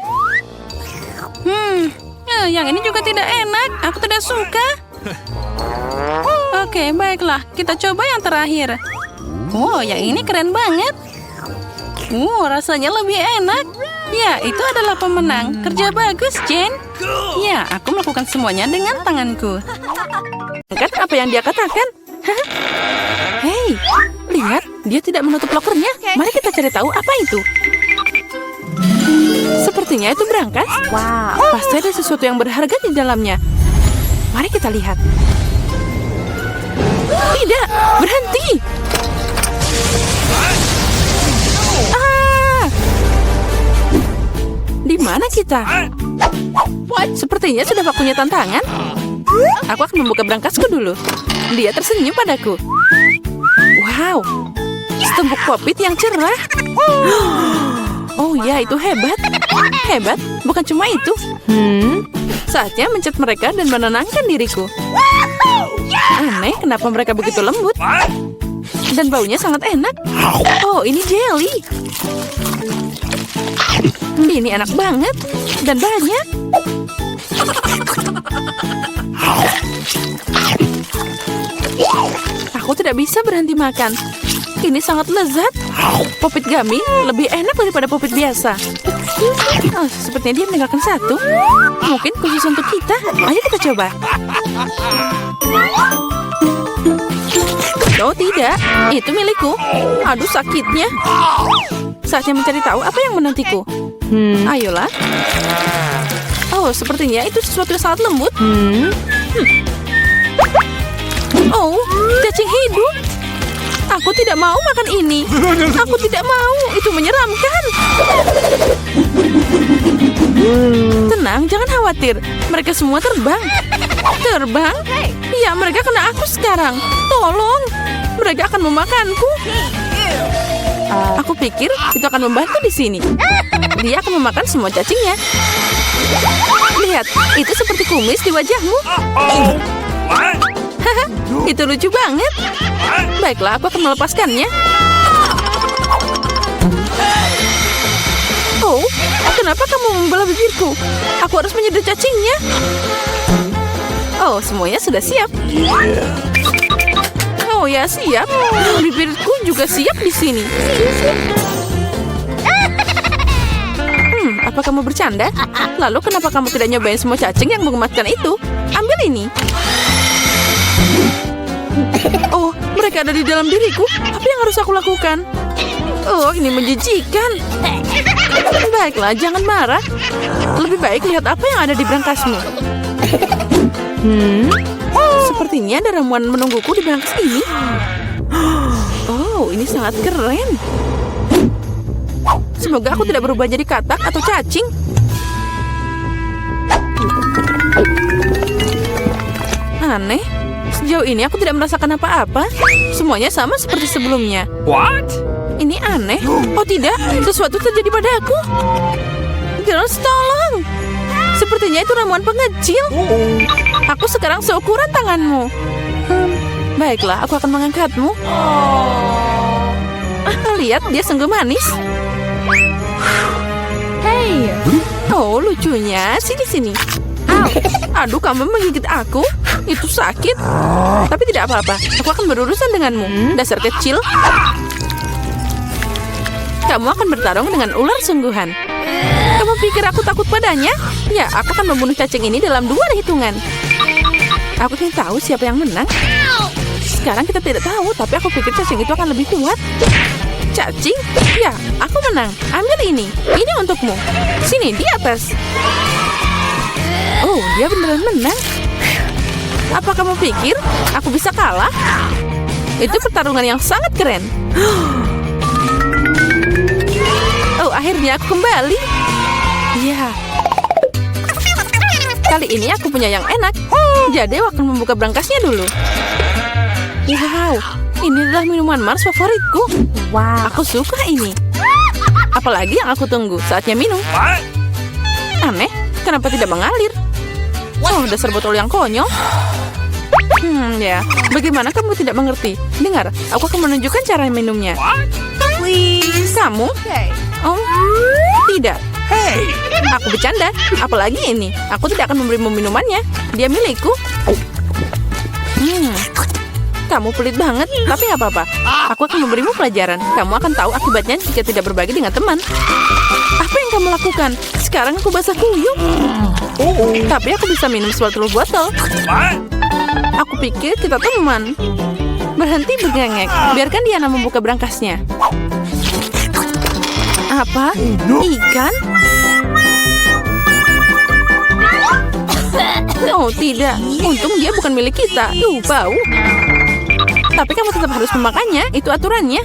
Yang ini juga tidak enak. Aku tidak suka. Oke, baiklah. Kita coba yang terakhir. Oh, yang ini keren banget. Rasanya lebih enak. Ya, itu adalah pemenang. Kerja bagus, Jane. Ya, aku melakukan semuanya dengan tanganku. Kan apa yang dia katakan? Hei, lihat, dia tidak menutup lokernya. Mari kita cari tahu apa itu. Sepertinya itu berangkas. Wow, pasti ada sesuatu yang berharga di dalamnya. Mari kita lihat. Tidak, berhenti. Di mana kita? Sepertinya sudah waktunya tantangan. Aku akan membuka berangkasku dulu. Dia tersenyum padaku. Wow, setumpuk popit yang cerah. Oh ya, itu hebat. Hebat, bukan cuma itu. Saatnya mencet mereka dan menenangkan diriku. Aneh, kenapa mereka begitu lembut? Dan baunya sangat enak. Oh, ini jelly. Ini enak banget dan banyak. Aku tidak bisa berhenti makan. Ini sangat lezat. Popit gummy lebih enak daripada popit biasa. Oh, sepertinya dia meninggalkan satu. Mungkin khusus untuk kita. Ayo kita coba. Oh tidak, itu milikku. Aduh sakitnya. Saatnya mencari tahu apa yang menantiku. Ayolah. Oh, sepertinya itu sesuatu yang sangat lembut. Oh, cacing hidup. Aku tidak mau makan ini. Aku tidak mau. Itu menyeramkan. Tenang, jangan khawatir. Mereka semua terbang. Terbang? Ya, mereka kena aku sekarang. Tolong. Mereka akan memakanku. Aku pikir itu akan membantu di sini. Dia akan memakan semua cacingnya. Lihat, itu seperti kumis di wajahmu. Haha, itu lucu banget. Baiklah, aku akan melepaskannya. Oh, kenapa kamu membelah bibirku? Aku harus menyedot cacingnya. Oh, semuanya sudah siap. Oh ya, siap. Bibirku juga siap di sini. Apa kamu bercanda? Lalu kenapa kamu tidak nyobain semua cacing yang mengemaskan itu? Ambil ini. Oh, mereka ada di dalam diriku. Apa yang harus aku lakukan? Oh, ini menjijikan. Baiklah, jangan marah. Lebih baik lihat apa yang ada di berangkasmu. Sepertinya ada ramuan menungguku di berangkas ini. Oh, ini sangat keren. Semoga aku tidak berubah jadi katak atau cacing. Aneh. Sejauh ini aku tidak merasakan apa-apa. Semuanya sama seperti sebelumnya. What? Ini aneh. Oh tidak, sesuatu terjadi padaku. Girls, tolong. Sepertinya itu ramuan pengecil. Aku sekarang seukuran tanganmu. Baiklah, aku akan mengangkatmu. Lihat, dia sungguh manis. Hey. Oh, lucunya. Sini. Aduh, kamu menggigit aku. Itu sakit. Tapi tidak apa-apa. Aku akan berurusan denganmu. Dasar kecil. Kamu akan bertarung dengan ular sungguhan. Kamu pikir aku takut padanya? Ya, aku akan membunuh cacing ini dalam 2 hitungan. Aku ingin tahu siapa yang menang. Sekarang kita tidak tahu, tapi aku pikir cacing itu akan lebih kuat. Cacing? Ya, aku menang. Ambil ini. Ini untukmu. Sini, di atas. Oh, dia beneran menang. Apa kamu pikir aku bisa kalah? Itu pertarungan yang sangat keren. Oh, akhirnya aku kembali. Ya. Kali ini aku punya yang enak. Jadi aku akan membuka berangkasnya dulu. Wow, ini adalah minuman Mars favoritku. Wow, aku suka ini. Apalagi yang aku tunggu, saatnya minum. Aneh, kenapa tidak mengalir? Oh, dasar botol yang konyol. Ya, bagaimana kamu tidak mengerti? Dengar, aku akan menunjukkan cara minumnya. Please. Kamu? Oh, tidak. Hey! Aku bercanda. Apalagi ini, aku tidak akan memberimu minumannya. Dia milikku. Kamu pelit banget, tapi nggak apa-apa. Aku akan memberimu pelajaran. Kamu akan tahu akibatnya jika tidak berbagi dengan teman. Apa yang kamu lakukan? Sekarang aku basah kuyup. Tapi aku bisa minum suatu botol. Aku pikir kita teman. Berhenti bergengek. Biarkan Diana membuka berangkasnya. Apa? Ikan? Oh, tidak. Untung dia bukan milik kita. Bau. Tapi kamu tetap harus memakannya. Itu aturannya.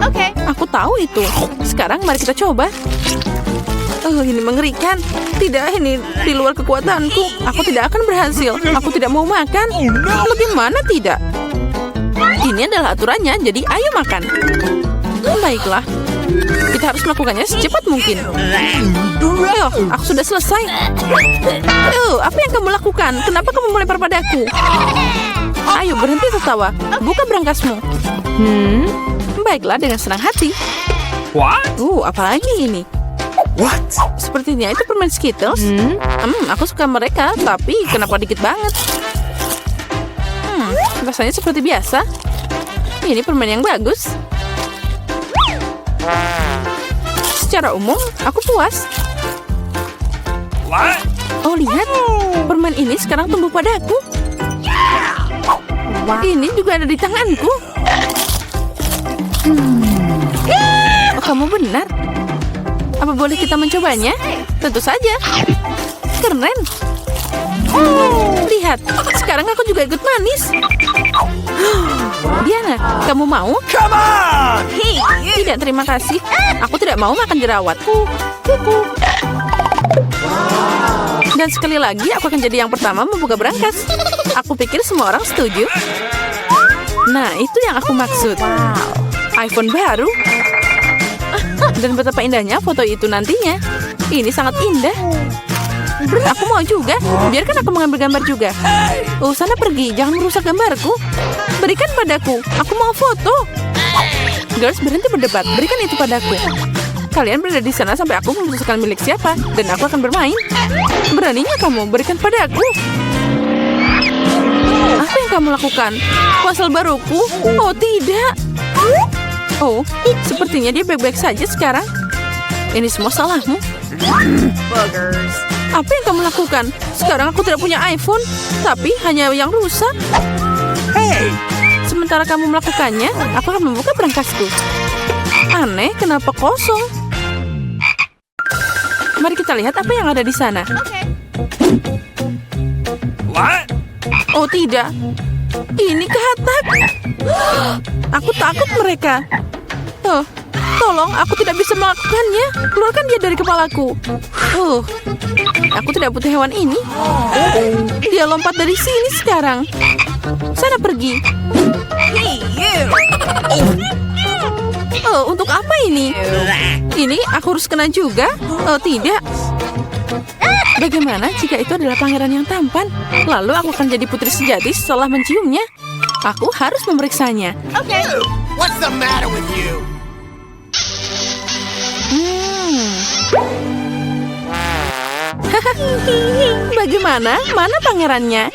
Oke. Aku tahu itu. Sekarang mari kita coba. Oh, ini mengerikan. Tidak, ini di luar kekuatanku. Aku tidak akan berhasil. Aku tidak mau makan. Bagaimana tidak? Ini adalah aturannya, jadi ayo makan. Baiklah. Kita harus melakukannya secepat mungkin. Oh, aku sudah selesai. Oh, apa yang kamu lakukan? Kenapa kamu melempar padaku? Ayo, berhenti tertawa. Buka berangkasmu. Baiklah, dengan senang hati. What? Apalagi ini? What? Sepertinya itu permen Skittles. Aku suka mereka, tapi kenapa dikit banget? Rasanya seperti biasa. Ini permen yang bagus. Secara umum, aku puas. What? Oh, lihat. Permen ini sekarang tumbuh padaku. Ini juga ada di tanganku. Oh, kamu benar. Apa boleh kita mencobanya? Tentu saja. Keren. Lihat, sekarang aku juga ikut manis. Diana, kamu mau? Come on! Tidak, terima kasih. Aku tidak mau makan jerawat. Dan sekali lagi, aku akan jadi yang pertama membuka berangkas. Aku pikir semua orang setuju. Nah, itu yang aku maksud. iPhone baru. Dan betapa indahnya foto itu nantinya. Ini sangat indah. Aku mau juga. Biarkan aku mengambil gambar juga. Sana pergi, jangan merusak gambarku. Berikan padaku. Aku mau foto. Girls, berhenti berdebat. Berikan itu padaku. Kalian berada di sana sampai aku memutuskan milik siapa. Dan aku akan bermain. Beraninya kamu, berikan padaku. Apa yang kamu lakukan? Ponsel baruku? Oh, tidak. Oh, sepertinya dia baik-baik saja sekarang. Ini semua salahmu. Apa yang kamu lakukan? Sekarang aku tidak punya iPhone, tapi hanya yang rusak. Hey! Sementara kamu melakukannya, aku akan membuka berangkasku. Aneh, kenapa kosong? Mari kita lihat apa yang ada di sana. What? Oh, tidak. Ini katak. Aku takut mereka. Oh, tolong, aku tidak bisa melakukannya. Keluarkan dia dari kepalaku. Aku tidak butuh hewan ini. Dia lompat dari sini sekarang. Sana pergi. Oh, untuk apa ini? Ini aku harus kena juga? Oh, tidak. Bagaimana jika itu adalah pangeran yang tampan? Lalu aku akan jadi putri sejati setelah menciumnya. Aku harus memeriksanya. What's the matter with you? Bagaimana? Mana pangerannya?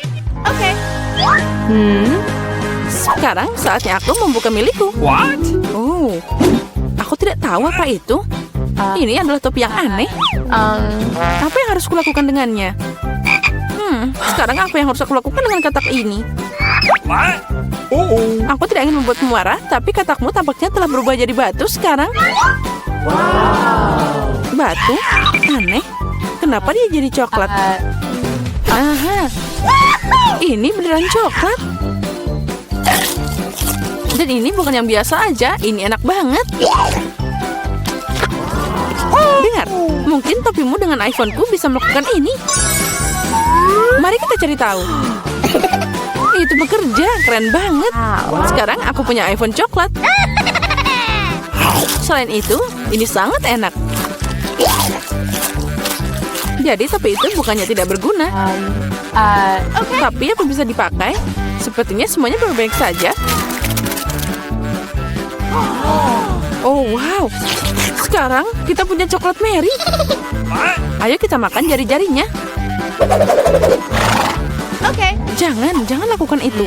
Sekarang saatnya aku membuka milikku. What? Oh, aku tidak tahu apa itu. Ini adalah topi yang aneh. Apa yang harus kulakukan dengannya? Sekarang apa yang harus aku lakukan dengan katak ini? What? Aku tidak ingin membuatmu marah, tapi katakmu tampaknya telah berubah jadi batu sekarang. Batu? Aneh. Kenapa dia jadi coklat? Aha. Ini beneran coklat. Dan ini bukan yang biasa aja. Ini enak banget. Dengar, mungkin topimu dengan iPhone-ku bisa melakukan ini. Mari kita cari tahu. Itu bekerja, keren banget. Sekarang aku punya iPhone coklat. Selain itu, ini sangat enak. Jadi topi itu bukannya tidak berguna. Tapi apa bisa dipakai? Sepertinya semuanya baik-baik saja. Oh, wow. Sekarang kita punya coklat Mary. Ayo kita makan jari-jarinya. Jangan lakukan itu.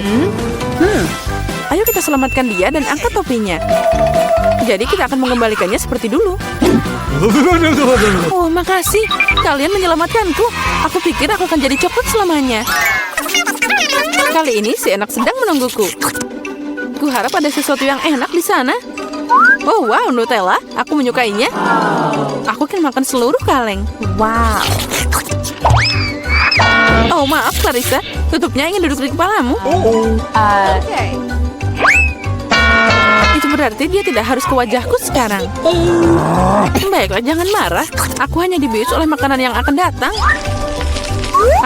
Ayo kita selamatkan dia dan angkat topinya. Jadi kita akan mengembalikannya seperti dulu. Oh, makasih. Kalian menyelamatkanku. Aku pikir aku akan jadi coklat selamanya. Kali ini si enak sedang menungguku. Kuharap ada sesuatu yang enak di sana. Oh, wow, Nutella. Aku menyukainya. Aku akan makan seluruh kaleng. Wow. Oh, maaf, Clarissa. Tutupnya ingin duduk di kepalamu. Itu berarti dia tidak harus ke wajahku sekarang. Baiklah, jangan marah. Aku hanya dibius oleh makanan yang akan datang.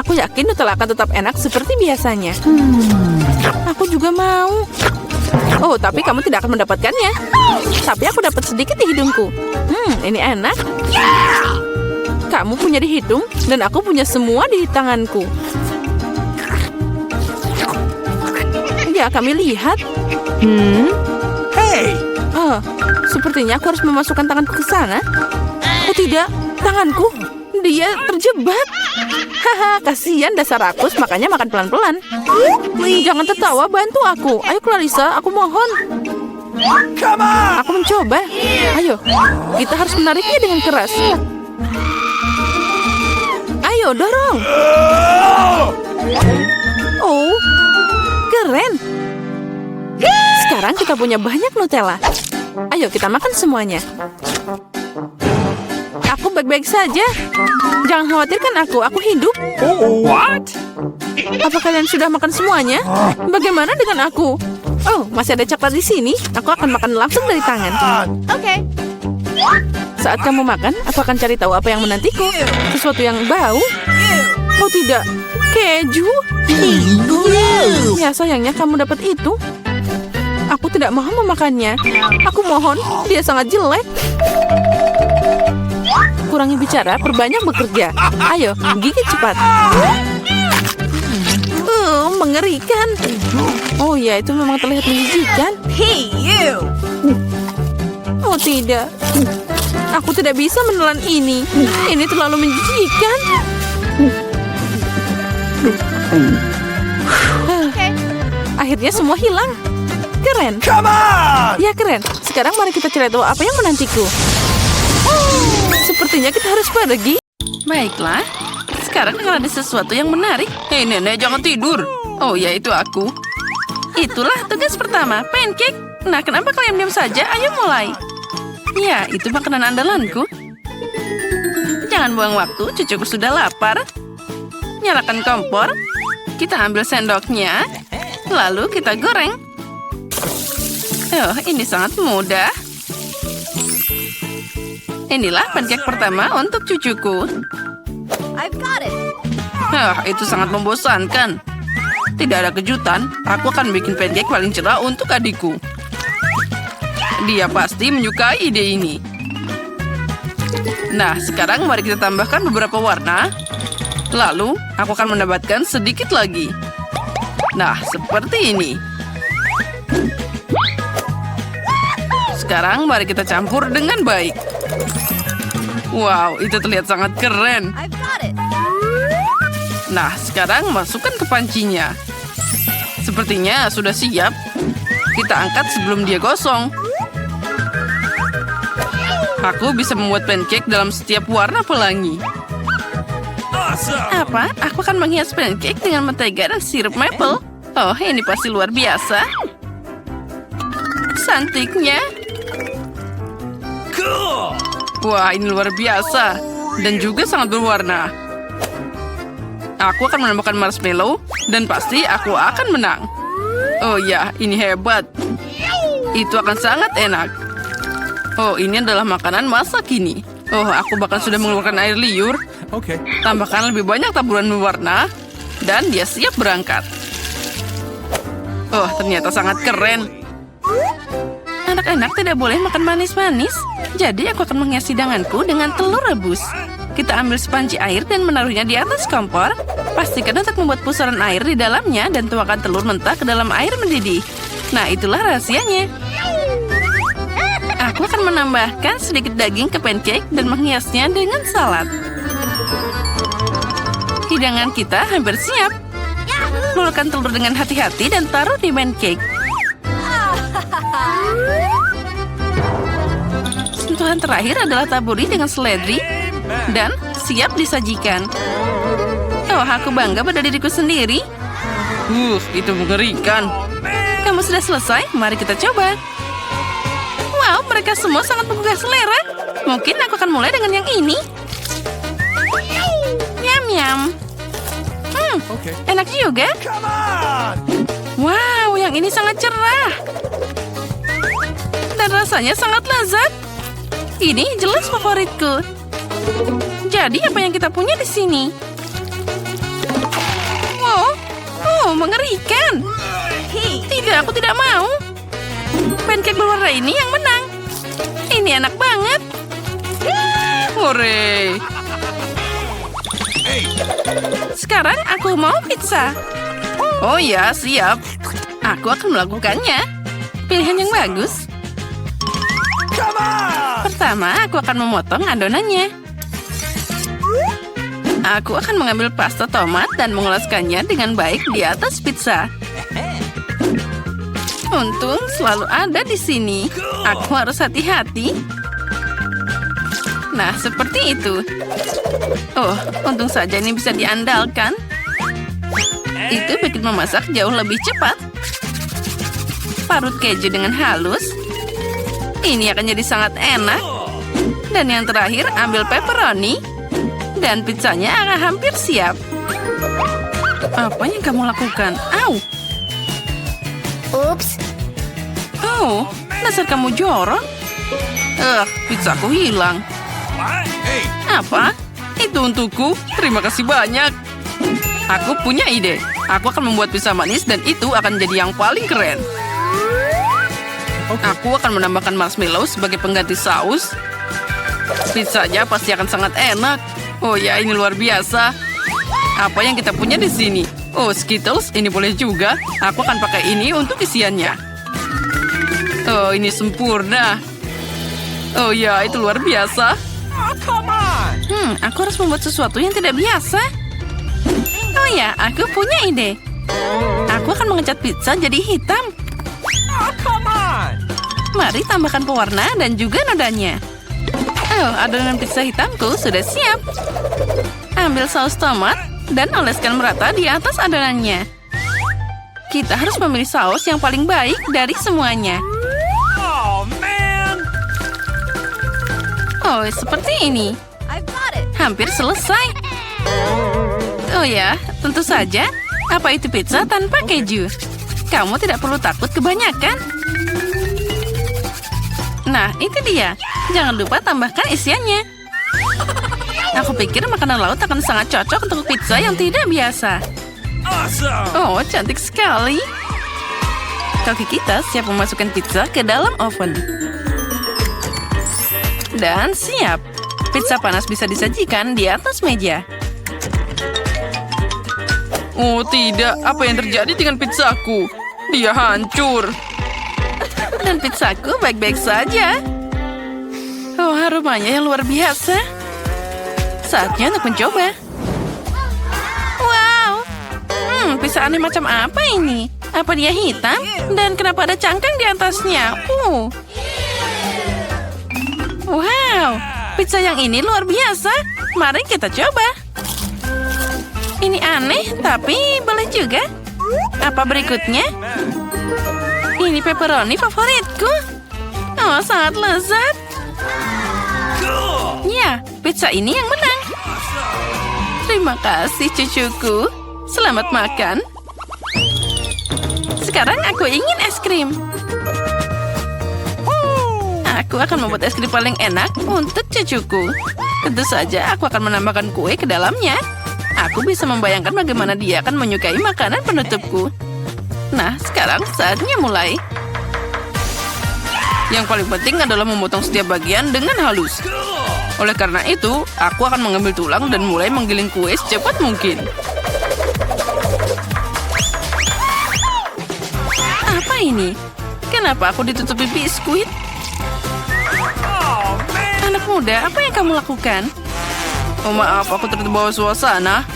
Aku yakin Nutella akan tetap enak seperti biasanya. Aku juga mau. Oh, tapi kamu tidak akan mendapatkannya. Tapi aku dapat sedikit di hidungku. Ini enak. Kamu punya di hidung, dan aku punya semua di tanganku. Ya, kami lihat. Hey! Oh, sepertinya aku harus memasukkan tanganku ke sana. Oh tidak, tanganku. Dia terjebak. Haha, kasihan dasar rakus, makanya makan pelan-pelan. Jangan tertawa, bantu aku. Ayo Clarissa, aku mohon. Come on! Aku mencoba. Ayo, kita harus menariknya dengan keras. Ayo, dorong. Oh, keren. Sekarang kita punya banyak Nutella. Ayo kita makan semuanya. Aku baik-baik saja. Jangan khawatirkan aku hidup. What? Apa kalian sudah makan semuanya? Bagaimana dengan aku? Oh, masih ada coklat di sini. Aku akan makan langsung dari tangan. Saat kamu makan, aku akan cari tahu apa yang menantiku. Sesuatu yang bau. Oh tidak, keju. Ya sayangnya kamu dapat itu. Aku tidak mau memakannya. Aku mohon, dia sangat jelek. Kurangi bicara, perbanyak bekerja. Ayo, gigit cepat. Mengerikan. Oh ya, itu memang terlihat menjijikan. Hey, you! Oh tidak. Aku tidak bisa menelan ini. Ini terlalu menjijikan. Akhirnya semua hilang. Keren. Come on! Ya keren. Sekarang mari kita cari tahu apa yang menantiku. Sepertinya kita harus pergi. Baiklah. Sekarang akan ada sesuatu yang menarik. Hei nenek, jangan tidur. Oh ya, itu aku. Itulah tugas pertama, pancake. Nah, kenapa kalian diam saja? Ayo mulai. Ya, itu makanan andalanku. Jangan buang waktu, cucuku sudah lapar. Nyalakan kompor. Kita ambil sendoknya. Lalu kita goreng. Oh, ini sangat mudah. Inilah pancake pertama untuk cucuku. Itu sangat membosankan. Tidak ada kejutan, aku akan bikin pancake paling cerah untuk adikku. Dia pasti menyukai ide ini. Nah, sekarang mari kita tambahkan beberapa warna. Lalu, aku akan mendapatkan sedikit lagi. Nah, seperti ini. Sekarang mari kita campur dengan baik. Wow, itu terlihat sangat keren. Nah, sekarang masukkan ke pancinya. Sepertinya sudah siap. Kita angkat sebelum dia gosong. Aku bisa membuat pancake dalam setiap warna pelangi. Awesome! Apa? Aku akan menghias pancake dengan mentega dan sirup maple. Oh, ini pasti luar biasa. Cantiknya. Cool! Wah, ini luar biasa. Dan juga sangat berwarna. Aku akan menambahkan marshmallow. Dan pasti aku akan menang. Oh ya, ini hebat. Itu akan sangat enak. Oh, ini adalah makanan masa kini. Oh, aku bahkan sudah mengeluarkan air liur. Okay. Tambahkan lebih banyak taburan berwarna. Dan dia siap berangkat. Oh, ternyata sangat keren. Anak-anak tidak boleh makan manis-manis. Jadi aku akan menghias hidanganku dengan telur rebus. Kita ambil sepanci air dan menaruhnya di atas kompor. Pastikan untuk membuat pusaran air di dalamnya dan tuangkan telur mentah ke dalam air mendidih. Nah, itulah rahasianya. Aku akan menambahkan sedikit daging ke pancake dan menghiasnya dengan salad. Hidangan kita hampir siap. Lulukan telur dengan hati-hati dan taruh di pancake. Sentuhan terakhir adalah taburi dengan seledri dan siap disajikan. Oh, aku bangga pada diriku sendiri. Itu mengerikan. Kamu sudah selesai? Mari kita coba. Wow, mereka semua sangat menggugah selera. Mungkin aku akan mulai dengan yang ini. Yum-yum. Enak juga. Come on! Wow, yang ini sangat cerah. Dan rasanya sangat lezat. Ini jelas favoritku. Jadi apa yang kita punya di sini? Oh, mengerikan. Tidak, aku tidak mau. Pancake berwarna ini yang menang. Ini enak banget. Hore. Sekarang aku mau pizza. Oh ya, siap. Aku akan melakukannya. Pilihan yang bagus. Come on! Pertama, aku akan memotong adonannya. Aku akan mengambil pasta tomat dan mengoleskannya dengan baik di atas pizza. Untung selalu ada di sini. Aku harus hati-hati. Nah, seperti itu. Oh, untung saja ini bisa diandalkan. Itu bikin memasak jauh lebih cepat. Parut keju dengan halus. Ini akan jadi sangat enak. Dan yang terakhir, ambil pepperoni. Dan pizzanya akan hampir siap. Apa yang kamu lakukan? Au! Oops. Oh, dasar kamu jorok. Pizzaku hilang. Apa? Itu untukku? Terima kasih banyak. Aku punya ide. Aku akan membuat pizza manis dan itu akan jadi yang paling keren. Aku akan menambahkan marshmallow sebagai pengganti saus. Pizzanya pasti akan sangat enak. Oh ya, ini luar biasa. Apa yang kita punya di sini? Oh, Skittles, ini boleh juga. Aku akan pakai ini untuk isiannya. Oh, ini sempurna. Oh ya, itu luar biasa. Oh, come on! Aku harus membuat sesuatu yang tidak biasa. Oh ya, aku punya ide. Aku akan mengecat pizza jadi hitam. Oh, come on! Mari tambahkan pewarna dan juga nodanya. Oh, adonan pizza hitamku sudah siap. Ambil saus tomat dan oleskan merata di atas adonannya. Kita harus memilih saus yang paling baik dari semuanya. Oh, man! Oh, seperti ini. Hampir selesai. Oh ya, tentu saja. Apa itu pizza tanpa keju? Kamu tidak perlu takut kebanyakan. Nah, itu dia. Jangan lupa tambahkan isiannya. Aku pikir makanan laut akan sangat cocok untuk pizza yang tidak biasa. Awesome! Oh, cantik sekali. Kaki kita siap memasukkan pizza ke dalam oven. Dan siap. Pizza panas bisa disajikan di atas meja. Oh tidak, apa yang terjadi dengan pizzaku? Dia hancur. Dan pizzaku baik-baik saja. Oh, aromanya yang luar biasa. Saatnya untuk mencoba. Wow. Pizza aneh macam apa ini? Apa dia hitam? Dan kenapa ada cangkang di atasnya? Wow. Pizza yang ini luar biasa. Mari kita coba. Ini aneh, tapi boleh juga. Apa berikutnya? Ini pepperoni favoritku. Oh, sangat lezat. Ya, pizza ini yang menang. Terima kasih, cucuku. Selamat makan. Sekarang aku ingin es krim. Aku akan membuat es krim paling enak untuk cucuku. Tentu saja aku akan menambahkan kue ke dalamnya. Aku bisa membayangkan bagaimana dia akan menyukai makanan penutupku. Nah, sekarang saatnya mulai. Yang paling penting adalah memotong setiap bagian dengan halus. Oleh karena itu, aku akan mengambil tulang dan mulai menggiling kue secepat mungkin. Apa ini? Kenapa aku ditutupi biskuit? Anak muda, apa yang kamu lakukan? Oh maaf, aku terbawa suasana.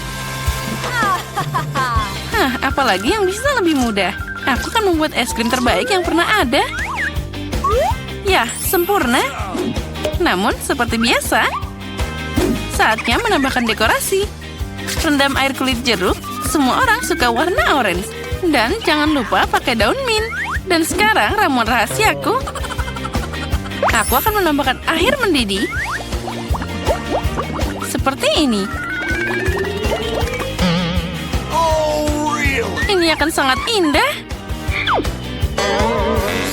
Apalagi yang bisa lebih mudah. Aku akan membuat es krim terbaik yang pernah ada. Ya, sempurna. Namun, seperti biasa, saatnya menambahkan dekorasi. Rendam air kulit jeruk. Semua orang suka warna orange. Dan jangan lupa pakai daun mint. Dan sekarang ramuan rahasiaku. Aku akan menambahkan air mendidih. Seperti ini. Oh, really? Ini akan sangat indah.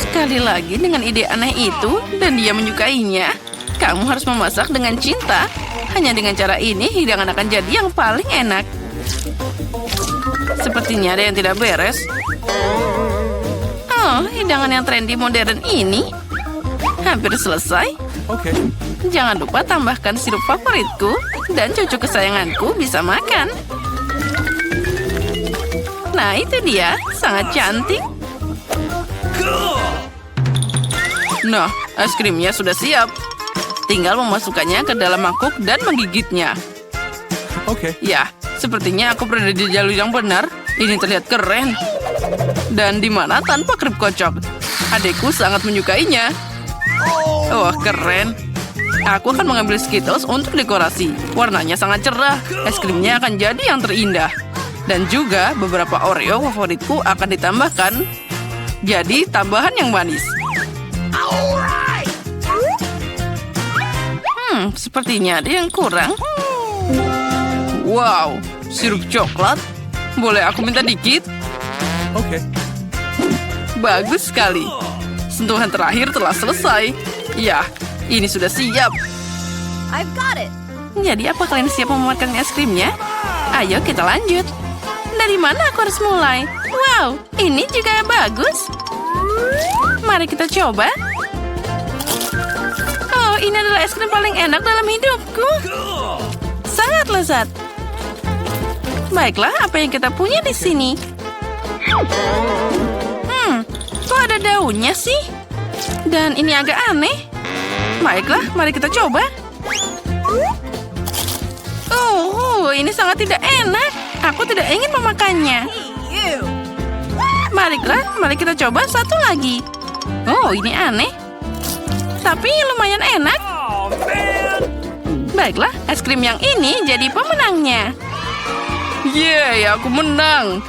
Sekali lagi dengan ide aneh itu, dan dia menyukainya. Kamu harus memasak dengan cinta. Hanya dengan cara ini, hidangan akan jadi yang paling enak. Sepertinya ada yang tidak beres. Oh, hidangan yang trendy modern ini. Hampir selesai. Okay. Jangan lupa tambahkan sirup favoritku. Dan cucu kesayanganku bisa makan. Nah, itu dia. Sangat cantik. Nah, es krimnya sudah siap. Tinggal memasukkannya ke dalam mangkuk dan menggigitnya. Okay. Ya, sepertinya aku berada di jalur yang benar. Ini terlihat keren. Dan di mana tanpa kerip kocok. Adekku sangat menyukainya. Wah, keren. Aku akan mengambil Skittles untuk dekorasi. Warnanya sangat cerah. Es krimnya akan jadi yang terindah. Dan juga beberapa Oreo favoritku akan ditambahkan. Jadi tambahan yang manis. Sepertinya ada yang kurang. Wow, sirup coklat. Boleh aku minta dikit? Okay. Bagus sekali. Sentuhan terakhir telah selesai. Ya, ini sudah siap. I've got it. Jadi apa kalian siap memakan es krimnya? Ayo kita lanjut. Dari mana aku harus mulai? Wow, ini juga bagus. Mari kita coba. Oh, ini adalah es krim paling enak dalam hidupku. Sangat lezat. Baiklah, apa yang kita punya di sini? Kok ada daunnya sih? Dan ini agak aneh. Baiklah, mari kita coba. Oh, ini sangat tidak enak. Aku tidak ingin memakannya. Mari kita coba satu lagi. Oh, ini aneh. Tapi lumayan enak. Oh, man. Baiklah, es krim yang ini jadi pemenangnya. Yeay, aku menang.